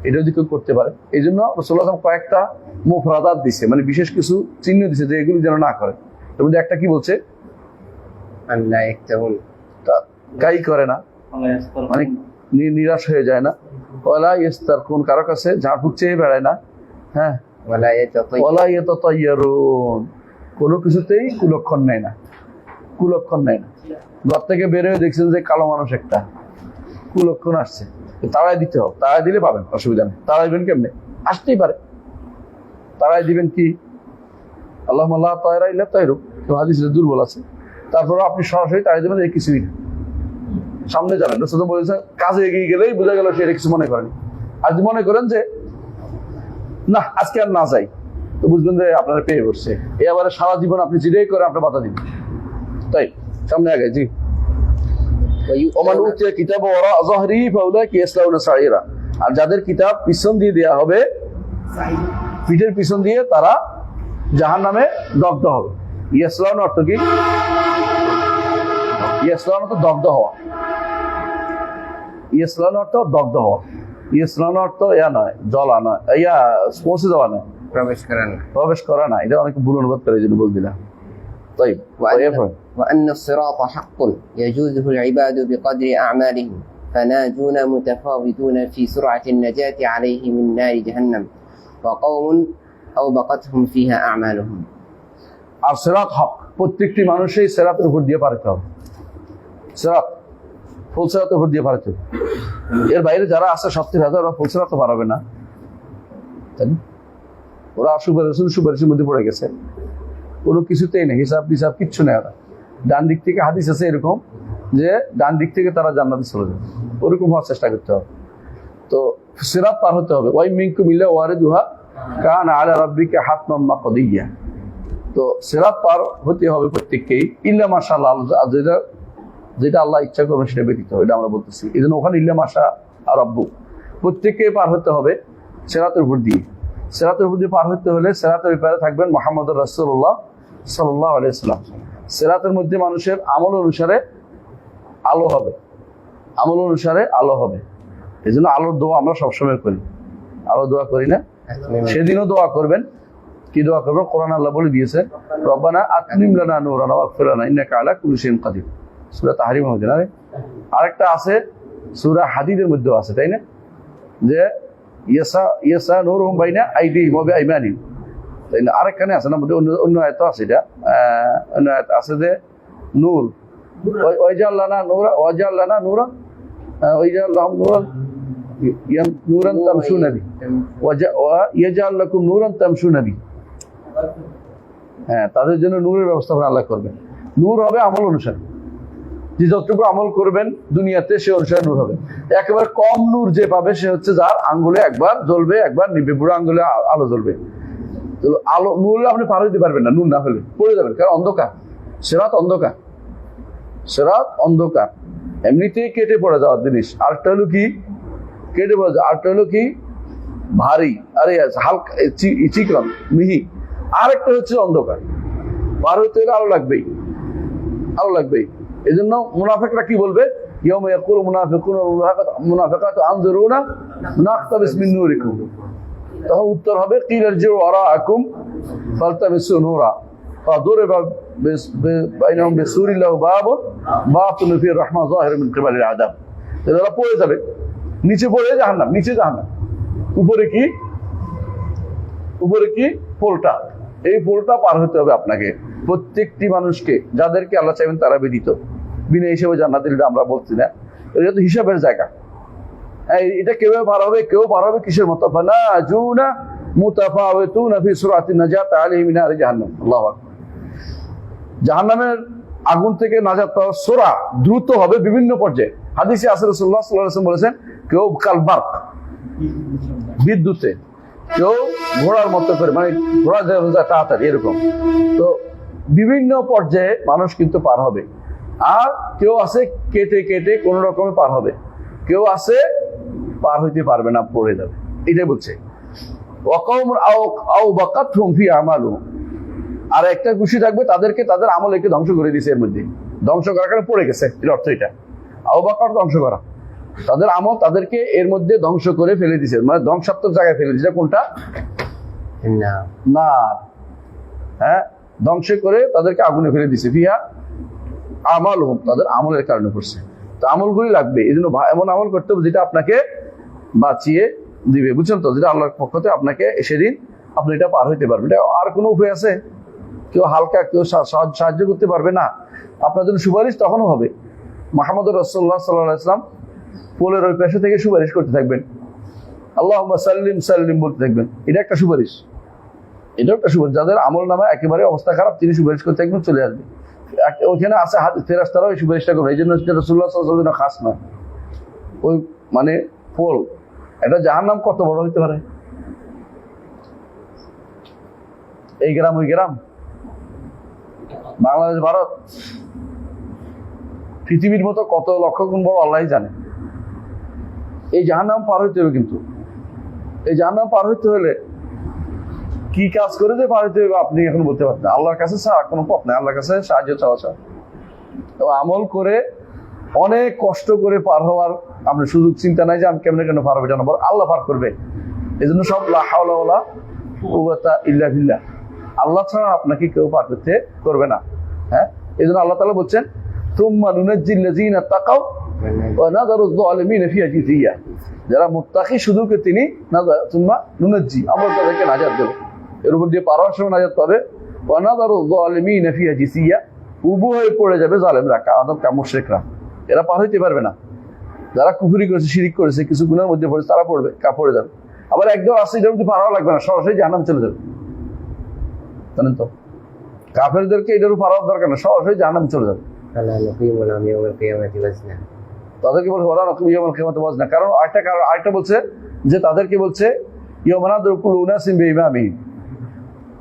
এটা যদি কেউ করতে পারে। এই জন্য রাসূলুল্লাহ সাল্লাল্লাহু আলাইহি ওয়াসাল্লাম কয়েকটা মুফরাদাত দিছে, মানে বিশেষ কিছু চিহ্ন দিছে যে এগুলি যেন না করে। এর মধ্যে একটা কি বলছে? আল্লাহ একতাহুন, কাই করে না, মানে নিরাশ হয়ে যায় না। ওয়ালা ইস্তারকুন, কারো কাছে ঝাড়ফুঁক চেয়ে বেড়ায় না। হ্যাঁ, ওয়ালা ইয়াতাতায়্যারুন, কোনো কিছুতেই কুলক্ষণ নেয় না, কুলক্ষণ নেয় না। ঘর থেকে বের হয়ে দেখছেন যে কালো মানুষ একটা কুলক্ষণ আসছে, তাড়াই দিতে হবে, তাড়াই দিলে পাবেন, অসুবিধা নেই। তাড়াইবেন কেমনে? আসতেই পারে, তাড়াই দিবেন কি? আল্লাহুম্মা লা তায়রা ইল্লা তায়রুক, হাদিসে দুর্বল আছে। তারপর আপনি সরাসরি তাড়াই দেবেন, এই কিছুই না, সামনে যাবেন। রাসূল বলেছেন কাজে এগিয়ে গেলেই বোঝা গেল সে এটা কিছু মনে করেন। আর যদি মনে করেন যে না আজকে আর না যাই, তো বুঝবেন যে আপনারা পেয়ে বসছে। এবারে সারা জীবন আপনি জিরেই করে আপনার বাধা দিবেন। তাই সামনে আগে জি ওমান উতিয়া কিতাব ওরা যহরি ফাউলাইকা ইয়াসলাউনা সাইরা, আর যাদের কিতাব পিছন দিয়ে দেয়া হবে, পিঠের পিছন দিয়ে, তারা জাহান্নামে দগ্ধ হবে। ইয়াসলাউনা অর্থ কি? ইয়াসলাউনা তো দগ্ধ হওয়া, ইয়াসলাউনা অর্থ দগ্ধ হওয়া, ইয়াসলাউনা অর্থ ইয়া নয়, জ্বলা নয়, ইয়া পৌঁছে যাওয়া নয়, প্রবেশ করা না। এটা অনেক ভুল অনুবাদ করে, এই জন্য বল দিলাম। طيب وأن الصراط حق يجوزه العباد بقدر أعمالهم فناجون متفاوتون في سرعة النجاة عليه من نار جهنم وقوم أوبقتهم فيها أعمالهم। আর সিরাত হক, প্রত্যেকটি মানুষই সিরাতের উপর দিয়ে পার হতে হবে। সিরাত, ফুল সিরাতের উপর দিয়ে পার হতে হবে। এর বাইরে যারা আছে 70,000, ওরা ফুল সিরাত পারবে না, তাই না? ওরা সুপারিশের মধ্যে পড়ে গেছে, কোনো কিছুতেই নেই, হিসাব টিসাব কিচ্ছু নেই। ওরা ডান দিক থেকে, হাদিস আছে এরকম যে ডান দিক থেকে তারা জান্নাতে চলে যাবে, ওরকম হওয়ার চেষ্টা করতে হবে। তো সিরাত পার হতে হবে। ওয়াই মিনকুম ইল্লা ওয়ারিদুহা কানা আলা রাব্বিকা হাতমান মাকদিয়া। তো সিরাত পার হতে হবে প্রত্যেককেই, ইল্লা মাশাআল্লাহ, যেটা আল্লাহ ইচ্ছা করবেন সেটা ব্যতীত, এটা আমরা বলতেছি। এই জন্য ওখানে ইল্লা মাশা আর রব্বু, প্রত্যেককে পার হতে হবে সিরাতের উপর দিয়ে। সিরাতের উপর দিয়ে পার হতে হলে সিরাতের ব্যাপারে থাকবেন মুহাম্মদুর রাসূলুল্লাহ সাল্লাল্লাহু আলাইহি ওয়াসাল্লাম। সিরাতের মধ্যে মানুষের আমল অনুসারে আলো হবে, আমল অনুসারে আলো হবে। এই জন্য আলোর দোয়া আমরা সবসময় করি, আলো দোয়া করি না? সেদিনও দোয়া করবেন। কি দোয়া করবেন? কোরআন আল্লাহ বলে দিয়েছেন, রব্বানা আতমিম লানা নূরানা ওয়াগফির লানা ইন্নাকা আলা কুল্লি শাইইন কাদির। সূরা তাহরিমের মধ্যে না? আরেকটা আছে সূরা হাদীদের মধ্যেও আছে, তাই না? যে ইয়াসা নূরুহুম বাইনা আইদিহিম ওয়া বিআইমানিহিম, তাই না? আরেকখানে আছে না, অন্য আয়াত আছে, এটা অন্য আয়াত আছে যে নূর ওয়াজাল লানা নূরা, ওয়াজাল লানা নূরা, ওয়াজাল লাহুম নূরান নূরান তামশুনা বিহি ওয়া ইয়াজাল লাকুম নূরান তামশুনা বিহি। হ্যাঁ, তাদের জন্য নূরের ব্যবস্থা আল্লাহ করবেন। নূর হবে আমল অনুসারে, যে যতটুকু আমল করবেন দুনিয়াতে সে অনুসারে নূর হবে। একেবারে কম নূর যে পাবে সে হচ্ছে যার আঙ্গুলে একবার জ্বলবে, একবার নিবে, পুরো আঙ্গুলে আলো জ্বলবে। তো আলো নূর আপনি পার হইতে পারবেন না, নূর না হলে পড়ে যাবেন, কারণ অন্ধকার। সিরাত অন্ধকার, সিরাত অন্ধকার, এমনিতেই কেটে পড়ে যাওয়ার জিনিস। আরেকটা হলো কি কেটে পড়ে যাওয়া, আরেকটা হলো কি ভারী, আরে হালকা চিকন মিহি। আরেকটা হচ্ছে অন্ধকার, পার হইতে হলে আলো লাগবেই, আলো লাগবেই। এই জন্য মুনাফিকরা কি বলবে? ইয়াউমা ইয়াকুলু মুনাফিকুন ওয়াল মুনাফিকাতু আনজুরুনা নাকতাবিস মিন নূরিকুম। তখন উত্তর হবে কিল ইরজিউ ওয়ারাআকুম ফালতামিসু নূরা ফাদুরিবা বাইনাহুম বিসুরিন লাহু বাবুন বাতিনু ফিহি রাহমা যাহিরুন মিন কিবালিল আযাব। এরা পড়ে যাবে, নিচে পড়ে জাহান্নাম, নিচে জাহান্নাম, উপরে কি পোলটা, এই পোলটা পার হতে হবে আপনাকে। প্রত্যেকটি মানুষকে, যাদেরকে আল্লাহ চাইবেন তারা ব্যতীত, বিনা হিসেবে জান্নাতের, এটা আমরা বলছি না, এটা তো হিসাবের জায়গা। এটা কেউ পার হবে, কেউ পার হবে কিসের মতো, ফানাজুনা মুতাফাওয়াতুনা ফি সুরাতিন নাজাত আলাইহিম মিন নারি জাহান্নাম। আল্লাহু আকবার। জাহান্নামের আগুন থেকে নাজাত পাওয়া সূরা দ্রুত হবে বিভিন্ন পর্যায়ে। হাদিসে আছে রাসূলুল্লাহ সাল্লাল্লাহু আলাইহি ওয়াসাল্লাম বলেছেন, কেউ কালবার্ক, বিদ্যুতে, কেউ ঘোড়ার মতো করে, মানে ঘোড়া যায় তাড়াতাড়ি এরকম। তো বিভিন্ন পর্যায়ে মানুষ কিন্তু পার হবে। আর কেউ আছে কেটে কেটে কোন রকমে পার হবে, কেউ আছে পার হইতে পারবে না, পড়ে যাবে। এটাই বলছে আর একটা খুশি থাকবে তাদেরকে, তাদের আমল একে ধ্বংস করে দিয়েছে, এর মধ্যে ধ্বংস করার কারণে পড়ে গেছে, এর অর্থ এটা। আউ বাকার ধ্বংস করা, তাদের আমল তাদেরকে এর মধ্যে ধ্বংস করে ফেলে দিছে, মানে ধ্বংসাত্মক জায়গায় ফেলে দিছে। কোনটা? না, হ্যাঁ, ধ্বংস করে তাদেরকে আগুনে ফেলে দিছে। ফিহা আমাল হোক, তাদের আমলের কারণে পড়ছে। তো আমলগুলি লাগবে, এই জন্য এমন আমল করতে হবে যেটা আপনাকে বাঁচিয়ে দিবে, বুঝছেন তো? যেটা আল্লাহর পক্ষ থেকে আপনাকে সেদিন আপনি এটা পার হইতে পারবেন। এটা আর কোনো উপায় আছে? কেউ হালকা, কেউ সাহায্য করতে পারবে না। আপনার জন্য সুপারিশ তখনও হবে। মুহাম্মদ রাসূলুল্লাহ সাল্লাল্লাহু আলাইহি ওয়াসাল্লাম পোলের ওই পাশে থেকে সুপারিশ করতে থাকবেন, আল্লাহুম্মা সাল্লিম সাল্লিম বলতে থাকবেন। এটা একটা সুপারিশ, এটা একটা সুপারিশ। যাদের আমল নামা একেবারে অবস্থা খারাপ, তিনি সুপারিশ করতে থাকবেন, চলে আসবে। ওইখানে আছে ফেরেশতারাও এই সুপারিশটা করবে। এই জন্য রাসূলুল্লাহ সাল্লাল্লাহু আলাইহি ওয়াসাল্লাম খাস নয়। ওই মানে পোল, এটা জাহান্নাম কত বড় হইতে পারে? এই গ্রাম, ওই গ্রাম, বাংলাদেশ, ভারত, পৃথিবীর মতো কত লক্ষ গুণ বড় আল্লাহই জানে। এই জাহান্নাম পার হইতে হবে। কিন্তু এই জাহান্নাম পার হইতে হলে কি কাজ করে যে পার হইতে হবে আপনি এখন বলতে পারছেন না। আল্লাহর কাছে ছাড়া কোনো পথ নেই, আল্লাহর কাছে সাহায্য চাওয়া ছাড়া। তো আমল করে অনেক কষ্ট করে পার হওয়ার আপনার সুযোগ চিন্তা নাই যে আমি কেমনে কেন পার হবে, জানো, আল্লাহ পার করবে। এই জন্য সব লা হাওলা ওয়ালা কুওয়াতা ইল্লা বিল্লাহ, আল্লাহ ছাড়া আপনাকে কেউ পার করতে করবে না। হ্যাঁ, এই জন্য আল্লাহ তাআলা বলছেন, সুম্মা নুনাজ্জিল লাযিনা তাকাউ ওয়া নাযারুয যালিমিনা ফিহা জিসিয়া। যারা মুত্তাকি শুধুকে তিনি সুম্মা নুনাজ্জি, আমরা তাদেরকে নাজাত দেব, এর উপর দিয়ে পার হওয়ার সময় নাজাত পাবে। ওয়া নাযারুয যালিমিনা ফিহা জিসিয়া, উভয়ে পড়ে যাবে জালেমরা, মুশরিকরা, এরা পার হইতে পারবে না। যারা কুফরি করেছে, শিরিক করেছে, কিছু গুনার মধ্যে পড়েছে, তারা পড়ে যাবে। আবার একদম আছে, এটার মধ্যে পার হওয়া লাগবে না, সরাসরি জাহান্নামে চলে যাবে, জানেন তো? কাফেরদেরকে এটার উপর পার হওয়ার দরকার না, সরাসরি জাহান্নামে চলে যাবে। তাদেরকে বলছে ওরা নকুম ইয়াউমাল কিয়ামাতি ওয়াজনা, কারণ আরেকটা বলছে যে তাদেরকে বলছে ইয়াউমা নাদরুকুল উনাসিম বিইমামিহিম,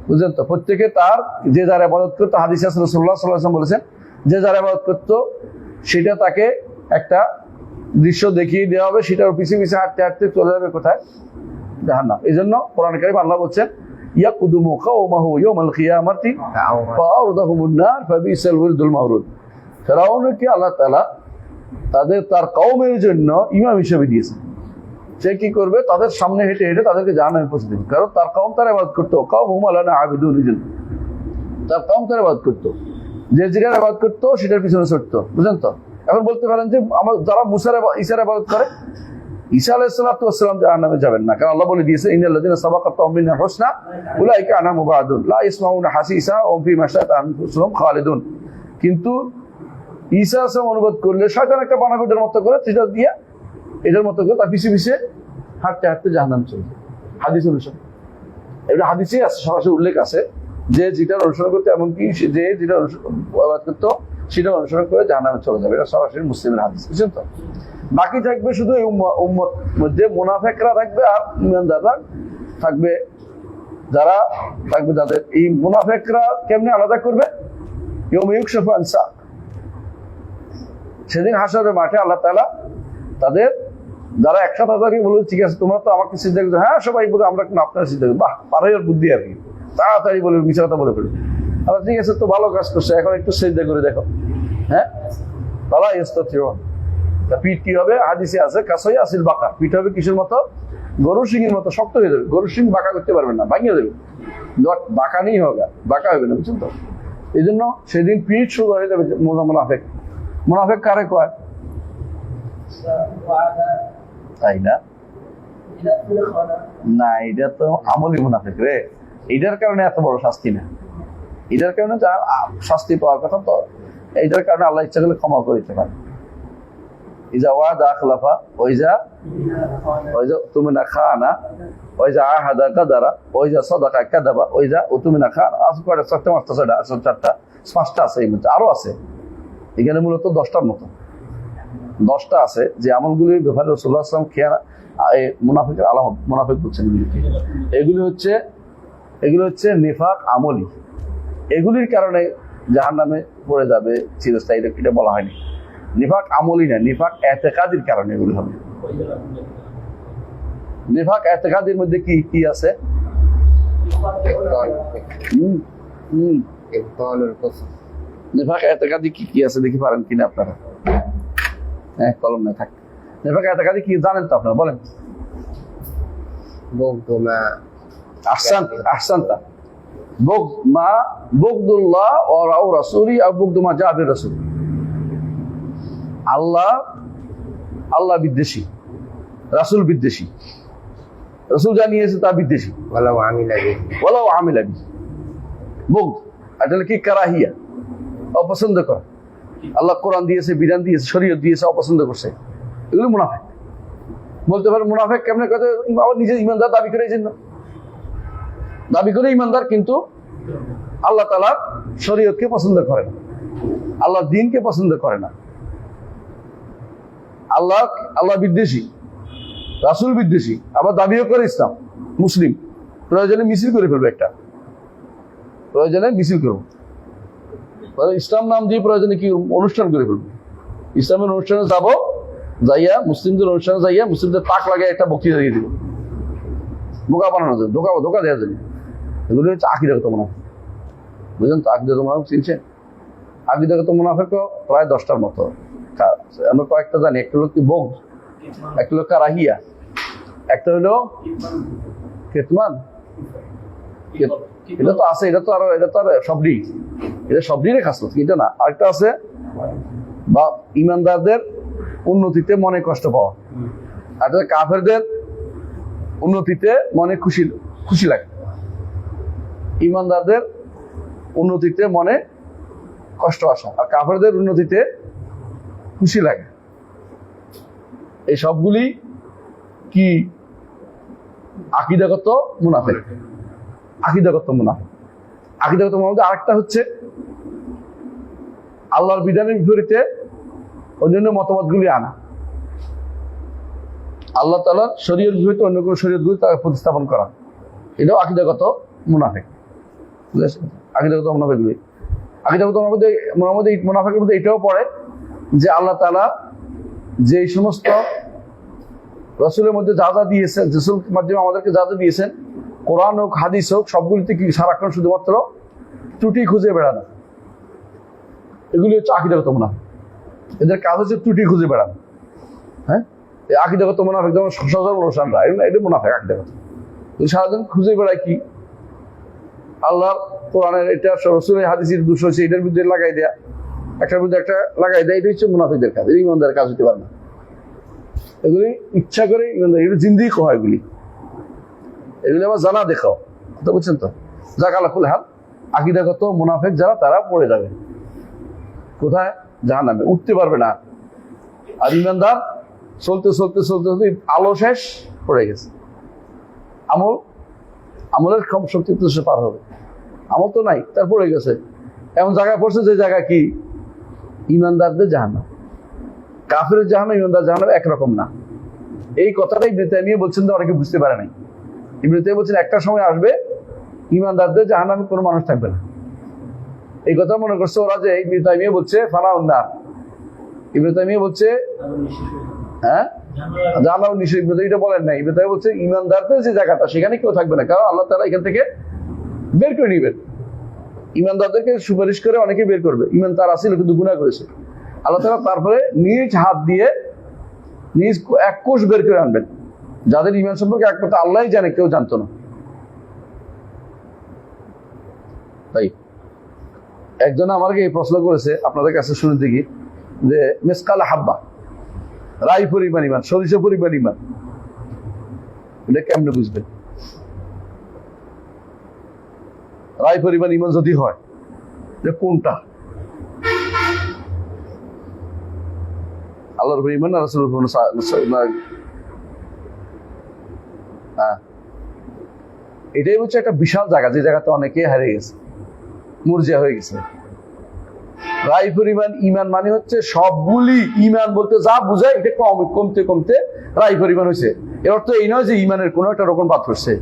বুঝলেন তো? প্রত্যেকে তার যে যার ইবাদত করতো, হাদিসে রাসূলুল্লাহ সাল্লাল্লাহু আলাইহি ওয়াসাল্লাম বলেছেন যে যার ইবাদত করতো সেটা তাকে একটা দৃশ্য দেখিয়ে দেওয়া হবে, সেটার পিছিয়ে পিছিয়ে হাঁটতে হাঁটতে চলে যাবে কোথায়? জাহান্নাম। এই জন্য কোরআনে কারীম আল্লাহ বলছেন, ইয়াকুদুমু কওমাহু ইয়াউমাল কিয়ামাতি ফাআরদাহুমুন নার ফাবিসাল ওয়ারদুল মাওরুদ। ফিরআউনকে আল্লাহ তাআলা তার কওমের জন্য ইমাম হিসেবে দিয়েছেন। সে কি করবে? তাদের সামনে হেঁটে হেঁটে তাদেরকে জাহান্নামে পৌঁছে দেবে। কারণ তার কওম তার ইবাদত করতো, কওমুহুম লানা আবিদুন, তার কওম তার ইবাদত করতো, যে যেটার ইবাদত করতো সেটার পিছনে ছুটতো, বুঝলেন তো? এখন বলতে পারেন যে আমরা যারা ঈসার ইবাদত করে, ঈসা আলাইহিস সালাতু ওয়াস সালাম জাহান্নামে যাবেন না, কারণ আল্লাহ বলে দিয়েছে, ইন্নাল্লাযিনা সাবাকাত লাহুম মিনাল হুসনা উলাইকা আনহা মুবাদুন লা ইয়াসমাউনা হাসিসা ওয়া ফি মাশাআত আনফুসুহুম খালিদুন। কিন্তু ঈসা আলাইহিস অনুবাদ করলে শয়তান একটা বানাবের মতো করে, সেটা দিয়ে এটার মতো করে তার পিছে পিছে হাঁটতে হাঁটতে জাহান্নামে চলে যায়। হাদিস অনুসারে, এটা হাদিসে আছে, সরাসরি উল্লেখ আছে যে যেটার অনুসরণ করতে, এমনকি যে যেটা অনুসরণ করতো সেটা অনুসরণ করে জাহান্নামে চলে যাবে। এটা সরাসরি মুসলিমের হাদিস, বুঝছেন তো? বাকি থাকবে শুধু এই উম্মত মধ্যে মুনাফিকরা থাকবে আর ইমানদাররা থাকবে। যারা থাকবে, যাদের এই মুনাফিকরা কেমনে আলাদা করবে? ইয়াউমা ইউকশাফু আন সাক, সেদিন হাসরের মাঠে আল্লাহ তাআলা তাদের যারা একসাথে তাদেরকে বলবে, ঠিক আছে তোমরা তো আমাকে সিজদা করছো, হ্যাঁ সবাই বলে আমরা কিন্তু আপনারা সিজদা করি, বাহ, পারাইয়ের বুদ্ধি আর কি, তাড়াতাড়ি বলে মিছা কথা বলে ফেলবে। আল্লাহ, ঠিক আছে, তো ভালো কাজ করছে, এখন একটু সিজদা করে দেখো। হ্যাঁ, তালা ইস্তাতিউন, পিঠ কি হবে? হাদিসে আছে, কাসাই আসিল বাঁকা, পিঠ হবে কিসের মতো? গরুর শিংয়ের মতো শক্ত হয়ে যাবে। গরুর শিং বাঁকা করতে পারবেন না, ভাঙিয়ে দেবে। বাঁকা নেই হোক, বাঁকা হবে না, বুঝছেন তো? এই জন্য সেদিন পিঠ শুরু হয়ে যাবে মুনাফেক। মুনাফেক কারে কয়? তাই না? না, এটা তো আমলি মুনাফেক রে। এটার কারণে এত বড় শাস্তি না। এটার কারণে যা শাস্তি পাওয়ার কথা, তো এইটার কারণে আল্লাহ ইচ্ছা করলে ক্ষমা করে দিতে পারে। ইজা ওয়াদা আখলাফা ওইজা তুমিনা খানা ওইজা আহাদা গাদারা ওইজা সাদাকা কাদাবা ওইজা তুমিনা খানা। আজ কয়টা? চারটা, পাঁচটা, ছয়টা, চারটা, পাঁচটা আছে। এই মধ্যে আরো আছে, এখানে মূলত 10টার মতো 10টা আছে যে আমলগুলির ব্যাপারে রাসূলুল্লাহ সাল্লাল্লাহু আলাইহি ওয়াসাল্লাম মুনাফিকের আলামত, মুনাফিক বলছেন এগুলিকে। এগুলি হচ্ছে নিফাক আমলি। এগুলির কারণে জাহান্নামে পড়ে যাবে চিরস্থায়ী, এটা বলা হয়নি। নিফাক আমলি না, নিফাক এতেকাদির কারণে এগুলি হবে। নিফাক এতেকাদির মধ্যে কি কি আছে? নিফাক এতেকাদি কি কি আছে দেখি পারেন কিনা আপনারা? হ্যাঁ, কলম না থাক। নিফাক এতেকাদি কি জানেন তো আপনারা? বলেন। আহসানতা। বুগদুল্লাহ ওয়া রাসূলি আও বুগদু মা জা বির রাসূল। আল্লাহ বিদ্বেষী, রাসূল বিদ্বেষী, রাসূল জানিয়েছে তা বিদ্বেষী। ওয়ালাউ আমিলা বিহি। বুগদ এটা কি? কারাহিয়া, অপছন্দ করা। আল্লাহ কোরআন দিয়েছে, বিধান দিয়েছে, শরীয়ত দিয়েছে, অপছন্দ করছে, এগুলো মুনাফিক। বলতে পারেন মুনাফিক কেমনে কথা? আবার নিজে ইমানদার দাবি করে, এই জন্য দাবি করে ইমানদার, কিন্তু আল্লাহ তাআলার শরীয়তকে পছন্দ করে না, আল্লাহর দ্বীনকে পছন্দ করে না। আল্লাহ বিদ্বেষী, রাসূল বিদ্বেষী, আবার দাবিও করে ইসলাম মুসলিম। প্রয়োজনে মিছিল করে ফেলবে, একটা প্রয়োজনে মিছিল করবো, ইসলাম নাম দিয়ে প্রয়োজনে কি অনুষ্ঠান করে ফেলবো। ইসলামের অনুষ্ঠানে যাবো, যাইয়া মুসলিমদের অনুষ্ঠানে যাইয়া মুসলিমদের তাক লাগিয়ে একটা বক্তৃতা দিয়ে দিব, বোকা বানানো যাবে, ধোকা দেওয়া যাবে। এগুলো হচ্ছে আকীদাগত মুনাফিক। বুঝলেন তো? আকীদাগত মুনাফিক চিনছেন? আকীদাগত মুনাফিক প্রায় 10টার মতো। আমরা কয়েকটা জানি। একটা হলো কি? বুগদ, একটা হলো কারাহিয়া, একটা হলো কিতমান। এটা তো আছে, এটা তো আর সবরই, এটা সবরই খাসলত, এটা না। আরেকটা আছে বা ইমানদারদের উন্নতিতে মনে কষ্ট পাওয়া, আর কাফেরদের উন্নতিতে মনে খুশি লাগে। ইমানদারদের উন্নতিতে মনে কষ্ট আসা, আর কাফেরদের উন্নতিতে খুশি লাগে। এই সবগুলি কি? আকীদাগত মুনাফিক। আকীদাগত মুনাফিক। আরেকটা হচ্ছে আল্লাহর বিধানের বিপরীতে অন্যান্য মতবাদগুলি আনা, আল্লাহ তাআলার শরীয়ত বিপরীতে অন্য কোনো শরীয়তগুলি তাকে প্রতিস্থাপন করা, এটাও আকীদাগত মুনাফিক। আকীদাগত মুনাফিকগুলি, আকীদাগত মুনাফিকের মধ্যে এটাও পড়ে যে আল্লাহ তাআলা যে সমস্ত রাসূলের মধ্যে যা যা দিয়েছেন, রাসূল মাধ্যমে আমাদেরকে যা যা দিয়েছেন, কোরআন হোক হাদিস হোক, সবগুলিতে কি সারাক্ষণ শুধুমাত্র ত্রুটি খুঁজে বেড়ানো। এগুলি হচ্ছে আকীদাগত মুনাফিক। এদের কাজ হচ্ছে ত্রুটি খুঁজে বেড়ানো। হ্যাঁ, এই আকীদাগত মুনাফিক যেমন সজল রোশনরা, এটা মুনাফিক আকীদাগত। সারাদিন খুঁজে বেড়ায় কি? আল্লাহ কোরআনের এটা, রাসূলের হাদিসের দোষ হচ্ছে, এটার বিরুদ্ধে লাগাই দেয়া, একটার মধ্যে একটা লাগাই দেয়। এটা হচ্ছে মুনাফিকদের কাজ, এই ইমানদারের কাজ হতে পারে না। এগুলি ইচ্ছা করে ইমানদার, এগুলো জিন্দিক হয়। এগুলি আবার জানা দেখাও, কথা বুঝছেন তো? যাক, আল্লাহ কুল হাল, আকীদাগত মুনাফিক যারা, তারা পড়ে যাবে কোথায়? জাহান্নামে, উঠতে পারবে না। আর ইমানদার চলতে আলো শেষ, পড়ে গেছে। আমলের শক্তি তো সে পার হবে, আমল তো নাই, তার পড়ে গেছে। এমন জায়গায় পড়ছে যে জায়গা কি? ইমানদারদের জাহান্নাম। কাফের জাহান্নাম, ইমানদার জাহান্নাম একরকম না। এই কথাটাই ইবনে তাইমিয়া বলছেন, তো অনেকে বুঝতে পারে নাই। ইবনে তাইমিয়া বলছেন একটা সময় আসবে ইমানদারদের জাহান্নামে কোনো মানুষ থাকবে না। এই কথা মনে করছে ওরা যে ইবনে তাইমিয়া বলছে ফানাউন নার। ইবনে তাইমিয়া বলছে হ্যাঁ জাহান্নাম নিশ্চয়, ইবনে তাইমিয়া বলেন না। ইবনে তাইমিয়া বলছে ইমানদারদের যে জায়গাটা, সেখানে কেউ থাকবে না, কারণ আল্লাহ তাআলা এখান থেকে বের করে নিবেন। ইমানদারদেরকে সুপারিশ করে অনেকে বের করবে। ইমান তার আসিল কিন্তু গুনাহ করেছে, আল্লাহ তাআলা তারপরে নিজ হাত দিয়ে নিজ এক কোষ বের করে আনবেন, যাদের ইমান সম্পর্কে একমাত্র আল্লাহই জানে, কেউ জানতো না। তাই একজন আমাকে এই প্রশ্ন করেছে, আপনাদের কাছে শুনে দেখি, যে মেসকাল হাব্বা, রাই পরিমাণ ইমান, সরিষা পরিমাণ ইমান, এটা কেমনে বুঝবেন? রাই পরিমাণ ইমান যদি হয়, যে কোনটা আল্লাহর উপর ইমান না রাসূলের উপর? এটাই হচ্ছে একটা বিশাল জায়গা, যে জায়গাতে অনেকে হারিয়ে গেছে, মুরজিয়া হয়ে গেছে। রাই পরিমাণ ইমান মানে হচ্ছে সবগুলি ইমান বলতে যা বুঝায় এটা কমতে কমতে রাই পরিমাণ হয়েছে। এর অর্থ এই নয় যে ইমানের কোনো একটা রকম বাদ পড়ছে।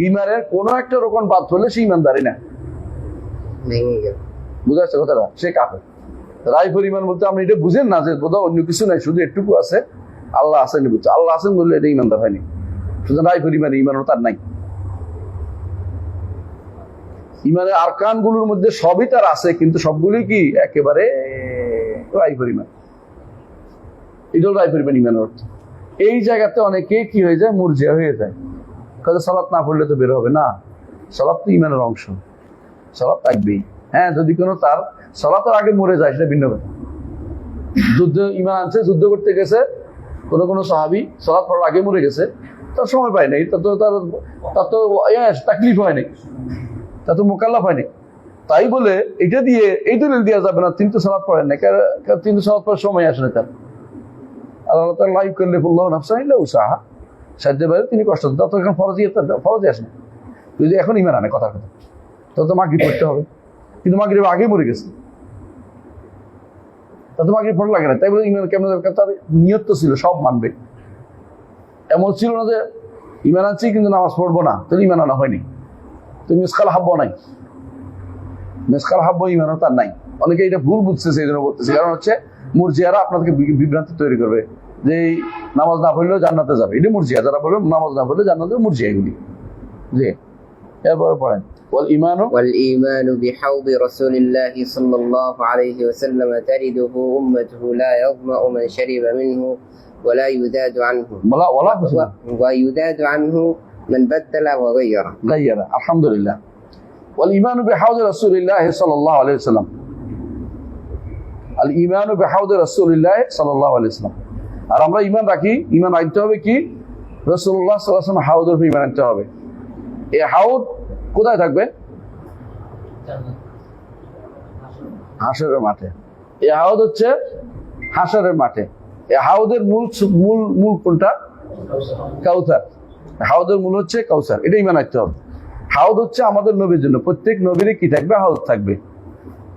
ইমানের কোনো একটা রকম বাদ পড়লে সে ইমানদারি না, বুঝা যাচ্ছে কথাটা? সে কাফের। রাই পরিমাণ বলতে আপনি এটা বুঝেন না যে বোধহয় অন্য কিছু নাই, শুধু একটুকু আছে, আল্লাহ আছেন বুঝছে। আল্লাহ আছেন বললে এটা ইমানদার হয়নি, শুধু রাই পরিমাণ ইমানও তার নাই। ইমানের আরকান গুলোর মধ্যে সবই তার আছে, কিন্তু সবগুলি কি একেবারে রাই পরিমাণ। এটাও রাই পরিমাণ ইমানের অর্থ। এই জায়গাতে অনেকে কি হয়ে যায়, মুরজিয়া হয়ে যায়। কাজে সালাত না পড়লে তো বের হবে না, সালাত তো ইমানের অংশ, সালাত থাকবেই। হ্যাঁ, যদি কোনো তার সালাতের আগে মরে যায় সেটা ভিন্ন কথা। যুদ্ধ ইমান আনছে, যুদ্ধ করতে গেছে, কোনো সাহাবী সালাত পড়ার আগে মরে গেছে, তার সময় পায় নাই, তার তো তাকলিফ হয় নাই, তা তো মোকাল্লাফ হয়নি। তাই বলে এটা দিয়ে এই দলিল দেওয়া যাবে না তিনি তো সালাত পড়েন না, কারণ তিনি সালাত পড়ার সময় আসে না তার। আল্লাহ তাআলা লা ইউকাল্লিফুল্লাহু নাফসান ইল্লা উসাহা, সাধ্যের বাইরে তিনি কষ্ট দেন, তখন ফরজে আসে না। যদি এখন ইমান আনে কথার কথা, তত মাগরিব পড়তে হবে, কিন্তু মাগরিব আগে মরে গেছে, তত মাগরিব পড়া লাগে না। তাই বলে ইমান কেমন দরকার? তার নিয়ত তো ছিল সব মানবে, এমন ছিল না যে ইমান আনছি কিন্তু নামাজ পড়বো না, তাহলে ইমান আনা হয়নি। তুমি মেসকাল হাব্বা নাই, মেসকাল হাব্বা ইমানও তার নাই। অনেকে এটা ভুল বুঝছে, সেই জন্য বলতেছে। কারণ হচ্ছে মুরজিয়ারা আপনাদেরকে বিভ্রান্তি তৈরি করবে যে নামাজ না পড়লেও জান্নাতে যাবে, এটা মুরজিয়া। যারা বলবে নামাজ না পড়লে জান্নাতে, মুরজিয়া এগুলি। জি, এরপরে পড়েন। والإيمان بحوض رسول الله صلى الله عليه وسلم ترده أمته لا يظمأ من شرب منه ولا يذاد عنه ويذاد عنه من بدل وغير. الحمد لله. والإيمان بحوض رسول الله صلى الله عليه وسلم. الإيمان بحوض رسول الله صلى الله عليه وسلم. আর আমরা ঈমান রাখি, ঈমান রাখতে হবে কি? রাসূলুল্লাহ সাল্লাল্লাহু আলাইহি ওয়াসাল্লাম হাউদের উপর ঈমান রাখতে হবে। এই হাউদ কোথায় থাকবে? হাশরের মাঠে। এই হাউদ হচ্ছে হাশরের মাঠে। এই হাউদের মূল কোনটা? কাউসার। হাউদের মূল হচ্ছে কাউসার, এটা ঈমান রাখতে হবে। হাউদ হচ্ছে আমাদের নবীর জন্য, প্রত্যেক নবীরই কি থাকবে? হাউদ থাকবে।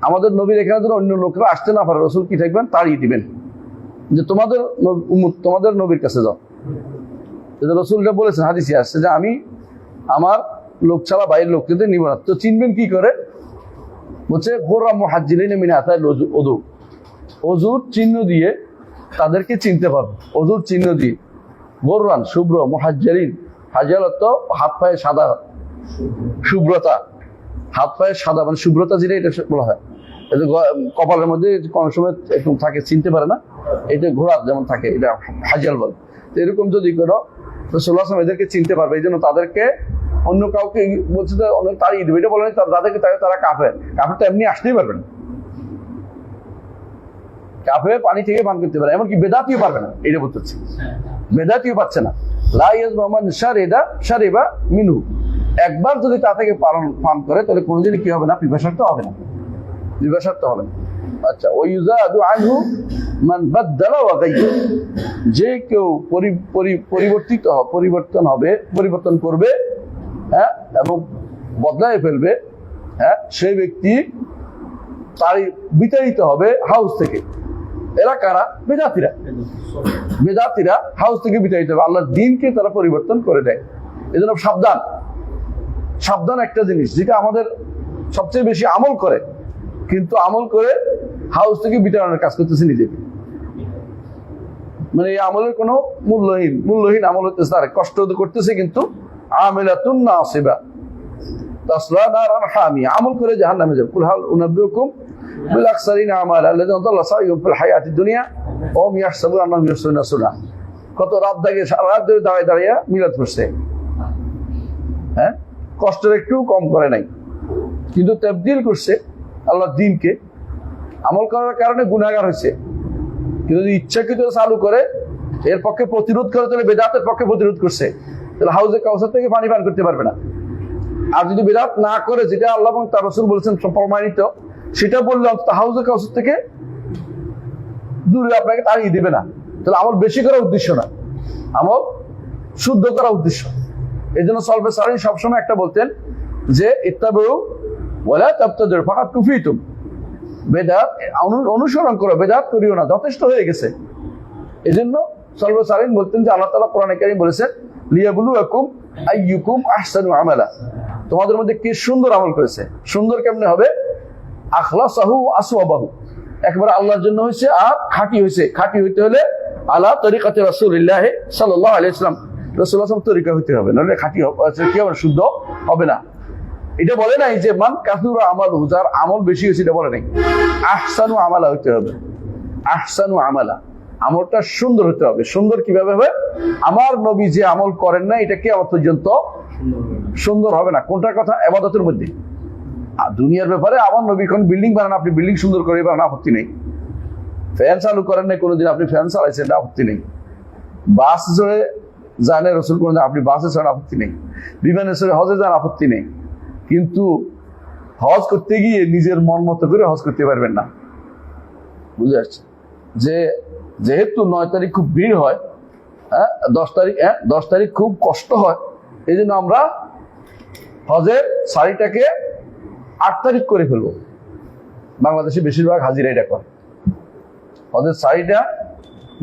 আমাদের নবীর এখানে যেন অন্য লোকরা আসতে না পারে, রাসূল কি থাকবেন? তাড়িয়ে দিবেন যে তোমাদের নবীর কাছে যাও। রাসূলটা বলেছেন, হাদিসে আসছে যে আমি আমার লোক ছাড়া বাইরের লোকদের নিব না। তো চিনবেন কি করে? বলছে গোরা মুহাজ্জিলিন মিন আথারিল উযু, ওযুর চিহ্ন দিয়ে তাদেরকে চিনতে পারবো। ওযুর চিহ্ন দিয়ে গোরান শুভ্র, মুহাজ্জিলিন হাজালত হাত পায়ে সাদা, শুভ্রতা, হাত পায়ে সাদা মানে শুভ্রতা যেটা, এটা বলা হয়। কপালের মধ্যে কোন সময় এরকম থাকে, চিনতে পারে না, এটা ঘোড়া যেমন থাকে, এটা হাজাল বল। তো এরকম যদি করো, রাসূলুল্লাহ সাল্লাল্লাহু আলাইহি ওয়াসাল্লাম এদেরকে চিনতে পারবে। এই জন্য তাদেরকে অন্য কাউকে বলছে যে অনেক তাড়িয়ে দেবে, এটা বলে তাদেরকে তারা কাফের। কাফের তো এমনি আসতেই পারবে না, কাফের পানি থেকে পান করতে পারে, এমনকি বেদাতিও পারবে না, এটা বলতে হচ্ছে। বেদাতিও পাচ্ছে না। লা ইয়াজমা মান শারিবা মিনহু, একবার যদি তা থেকে পান করে তাহলে কোনোদিনই কি হবে না? পিপাসার্থ হবে না, পিপাসার্থ হবে না। আচ্ছা, ওয়ায়ুযাদু আনহু মান বাদদালা ওয়া গায়্যারা, যে কেউ পরিবর্তন করবে, হ্যাঁ, এবং বদলায় ফেলবে, হ্যাঁ, সেই ব্যক্তি তারই বিতাড়িত হবে হাউস থেকে। এরা কারা? বেদাতিরা হাউস থেকে বিতাড়িত হবে। আল্লাহর দ্বীনকে তারা পরিবর্তন করে দেয়। এজন্য সাবধান একটা জিনিস, যেটা আমাদের সবচেয়ে বেশি আমল করে, কিন্তু আমল করে হাউস থেকে বিতাড়নের কাজ করতেছে নিজেকে। মানে এই আমলের কোনো মূল্যহীন আমল হতেছে, তার কষ্ট করতেছে, কিন্তু আমিলাতুন নাসিবা তাসলা নারান হামিয়া, আমল করে জাহান্নামে যাবে। কুল হাল উনাব্বিউকুম বিল আকসারিনা আমালা আল্লাযিনা দাল্লা সাইয়ুহুম ফিল হায়াতিদ দুনিয়া ওয়া হুম ইয়াহসাবুনা আন্নাহুম ইহসিনুনা সুনআ। কত রাত জাগে, সারা রাত ধরে দাঁড়িয়ে মিলাদ পড়ছে, হ্যাঁ, কষ্টের একটু কম করে নাই। কিন্তু তাবদীল করছে আল্লাহর দ্বীনকে, আমল করার কারণে গুনাহগার হয়েছে। কিন্তু যদি ইচ্ছাকৃত চালু করে, এর পক্ষে প্রতিরোধ করে, তাহলে বেদাতের পক্ষে প্রতিরোধ করছে, তাহলে হাউজে কাউসার থেকে পানি পান করতে পারবে না। আর যদি বেদাত না করে, যেটা আল্লাহ এবং তার রাসূল বলেছেন প্রমাণিত, সেটা বললে অন্তত হাউজে কাউসার থেকে দূরে আপনাকে তাড়িয়ে দিবে না। তাহলে আমল বেশি করার উদ্দেশ্য না, আমল শুদ্ধ করা উদ্দেশ্য। এই জন্য সলফে সালিহিন সবসময় একটা বলতেন যে ইত্তাবিউ ওয়ালা তাবতাদিউ ফাকাত কুফিতুম, বেদাত অনুসরণ করো, বেদাত করিও না, যথেষ্ট হয়ে গেছে। এই জন্য সলফে সালিহিন বলতেন যে আল্লাহ তাআলা কোরআনে কারীম বলেছেন লিয়াবলুয়াকুম আইয়ুকুম আহসানু আমালা, তোমাদের মধ্যে কে সুন্দর আমল করেছে। সুন্দর কেমনে হবে? আখলাসাহু আসওয়াবাহু, একবারে আল্লাহর জন্য হয়েছে আর খাঁটি হয়েছে। খাঁটি হইতে হলে আলা তরিকাতে রাসূলুল্লাহ সাল্লাল্লাহু আলাইহি ওয়াসাল্লাম, রাসূলুল্লাহ সাল্লাল্লাহু তরিকা হইতে হবে, নাহলে খাঁটি কি হবে? শুদ্ধ হবে না। এটা বলে নাই যে মান কাসুরা আমালহু, যার আমল বেশি হয়েছে, এটা বলে নাই। আহসানু আমালা হইতে হবে, আহসানু আমালা, আমলটা সুন্দর হতে হবে। সুন্দর কিভাবে হবে? আমার নবী যে আমল করেন না, এটা কিয়ামত পর্যন্ত সুন্দর হবে না। কোনটার কথা? ইবাদতের মধ্যে। আর দুনিয়ার ব্যাপারে আমার নবী কোন বিল্ডিং বানান, আপনি বিল্ডিং সুন্দর করে বানান, আপত্তি নেই। ফ্যান চালু করেন না কোনোদিন, আপনি ফ্যান চালাইছেন, আপত্তি নেই। বাস চড়ে জানে রসুল কোনদিন, আপনি বাসে চড়েন, আপত্তি নেই। বিমানে চড়ে হজে যান, আপত্তি নেই। কিন্তু হজ করতে গিয়ে নিজের মন মতো করে হজ করতে পারবেন না। বুঝে আসছে যে যেহেতু 9 তারিখ খুব ভিড় হয়, 10 তারিখ খুব কষ্ট হয়, এই জন্য আমরা হজের সারিটাকে 8 তারিখ করে ফেলবো। বাংলাদেশে বেশিরভাগ হাজিরা এটা করে। হজের সারিটা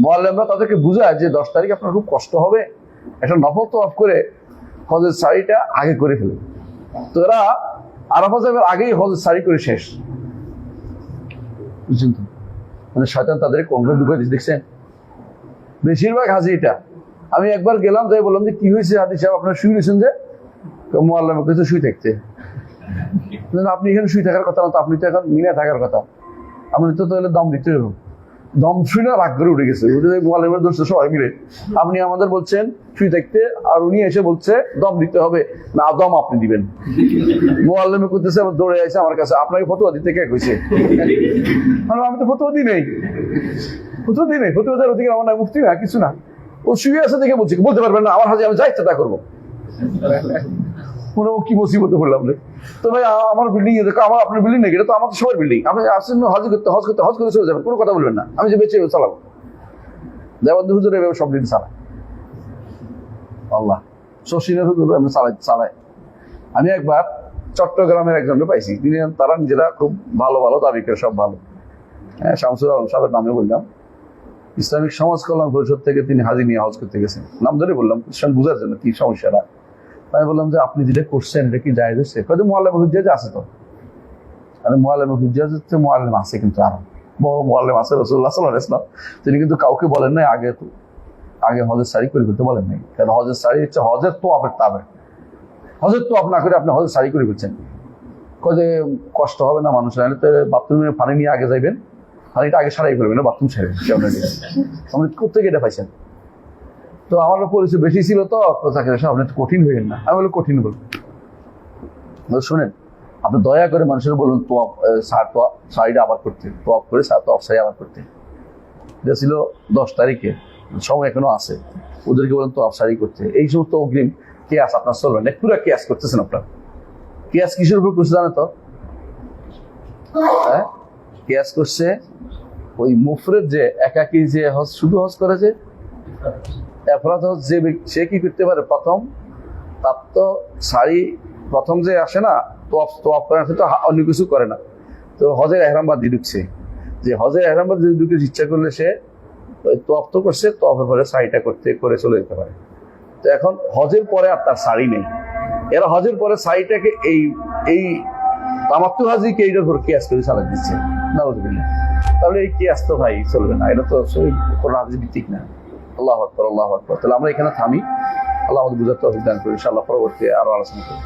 মুআল্লিমরা তাদেরকে বুঝায় যে 10 তারিখ আপনার খুব কষ্ট হবে, একটা নফল তওয়াফ করে হজের সারিটা আগে করে ফেলবে। তো এরা আরাফা যাবের আগেই হজের সারি করে শেষ। বুঝছেন তো? মানে শয়তান তাদের কংগ্রেস ঢুকে দিচ্ছে, দেখছেন বেশিরভাগ হাজি এটা। আমি একবার গেলাম, তাই বললাম যে কি হয়েছে হাজি সাহেব, আপনার শুয়ে রয়েছেন যে? মুআল্লিমের কাছে শুয়ে থাকতে। আপনি এখানে শুয়ে থাকার কথা না, তো আপনি তো এখন মিনা থাকার কথা, আপনি তো তাহলে দম দিতে হবে। দম শুনে রাগ করে উঠে গেছে, মুআল্লিমের দোষ সবাই মিলে। আপনি আমাদের বলছেন শুয়ে থাকতে, আর উনি এসে বলছে দম দিতে হবে না, দম আপনি দিবেন। মুআল্লিমে করতেছে, আবার দৌড়ে আসে আমার কাছে, আপনাকে ফতোয়া দিতে কে কইছে? আমি তো ফতোয়া দিই নাই, ফতোয়া দিই নাই, ফতোয়া দেওয়ার অধিকার আমার নাই, মুফতি না, কিছু না। ও শুয়ে আছে দেখে বলছে, বলতে পারবেন না, আমার হাজি আমি যা ইচ্ছা তা করবো। কি মুসিবতে পড়লাম রে। তো ভাই আমার বিল্ডিং এ দেখো, আমার আপনার বিল্ডিং নাকি? এটা তো আমাদের সবার বিল্ডিং। আপনি আসছেন হজ করতে চলে যাবেন, কোনো কথা বলবেন না, আমি যে বেঁচে চালাবো। দেওয়ান্দি হুজুর এভাবে সব দিন চালায়, আল্লাহ শশীনের হুজুর আমি চালাই। আমি একবার চট্টগ্রামের একজনকে পাইছি, তিনি তারা নিজেরা খুব ভালো ভালো দাবি করে, সব ভালো। হ্যাঁ, শামসুল আলম সাহেবের নামে বললাম, ইসলামিক সমাজ কল্যাণ পরিষদ থেকে তিনি হাজি নিয়ে হজ করতে গেছেন। নাম ধরে বললাম বুঝার জন্য কি সমস্যাটা। আমি বললাম যে আপনি যেটা করছেন এটা কি জায়েজ হচ্ছে? হয়তো মুআল্লিম হুজ্জাজ আছে, তো মুআল্লিম হুজ্জাজ হচ্ছে মুআল্লিম আছে, কিন্তু আরো বড় মুআল্লিম আছে রাসূলুল্লাহ সাল্লাল্লাহু আলাইহি ওয়াসাল্লাম, তিনি কিন্তু কাউকে বলেন নাই আগে হজের সারি করে ফেলতে বলেন নাই। কারণ হজের সারি হচ্ছে হজের তোয়াফের তাবে, হজের তোয়াফ না করে আপনি হজের সারি করে ফেলছেন। যে কষ্ট হবে না মানুষের, বাথরুমে পানি নিয়ে আগে যাইবেন, পানিটা আগে সারাই করবেন, বাথরুম সারবেন। আপনি কোথেকে এটা পাইছেন? তো আমার পরিচয় বেশি ছিল, তো আপনি কঠিন হইলেন না। আমি বলি কঠিন বলবো, শোনেন আপনি দয়া করে মানুষের বলুন সারিটা আবার করতে, তোয়াফ করে তোয়াফ সারি আবার করতে। এটা ছিল 10 তারিখে, সময় এখনো আছে, ওদেরকে বলেন তোয়াফ সারি করতে। এই সমস্ত অগ্রিম কেয়াস আপনার চলবেন না, পুরো কেয়াস করতেছেন আপনার। কেয়াস কিসের উপর করছে জানো তো? হ্যাঁ, কেয়াস করছে ওই মুফরিদ যে একাকী যে হজ শুধু হজ করেছে, এফরাদ হজ যে সে কি করতে পারে? প্রথম তার তো শাড়ি প্রথম যে আসে না, তোয়াফ করে তো অন্য কিছু করে না, তো হজের এহরাম বাদ দিয়ে ঢুকছে। যে হজের এহরাম বাদ দিয়ে ঢুকে ইচ্ছা করলে সে তোয়াফ তো করছে, তোয়াফের পরে শাড়িটা করে চলে যেতে পারে। তো এখন হজের পরে আর তার শাড়ি নেই, এরা হজের পরে শাড়িটাকে এই তামাত্তু হাজিকে এইটার উপর কেয়াস করে চালা দিচ্ছে। নাউযুবিল্লাহ। তাহলে এই কেয়াস তো ভাই চলবে না, এটা তো কোনো হাদিস ভিত্তিক না। আল্লাহু আকবার, আল্লাহু আকবার। তাহলে আমরা এখানে থামি, আল্লাহ আমাদের বুঝার তৌফিক দান করি। ইনশাআল্লাহ পরবর্তী আরো আলোচনা করব।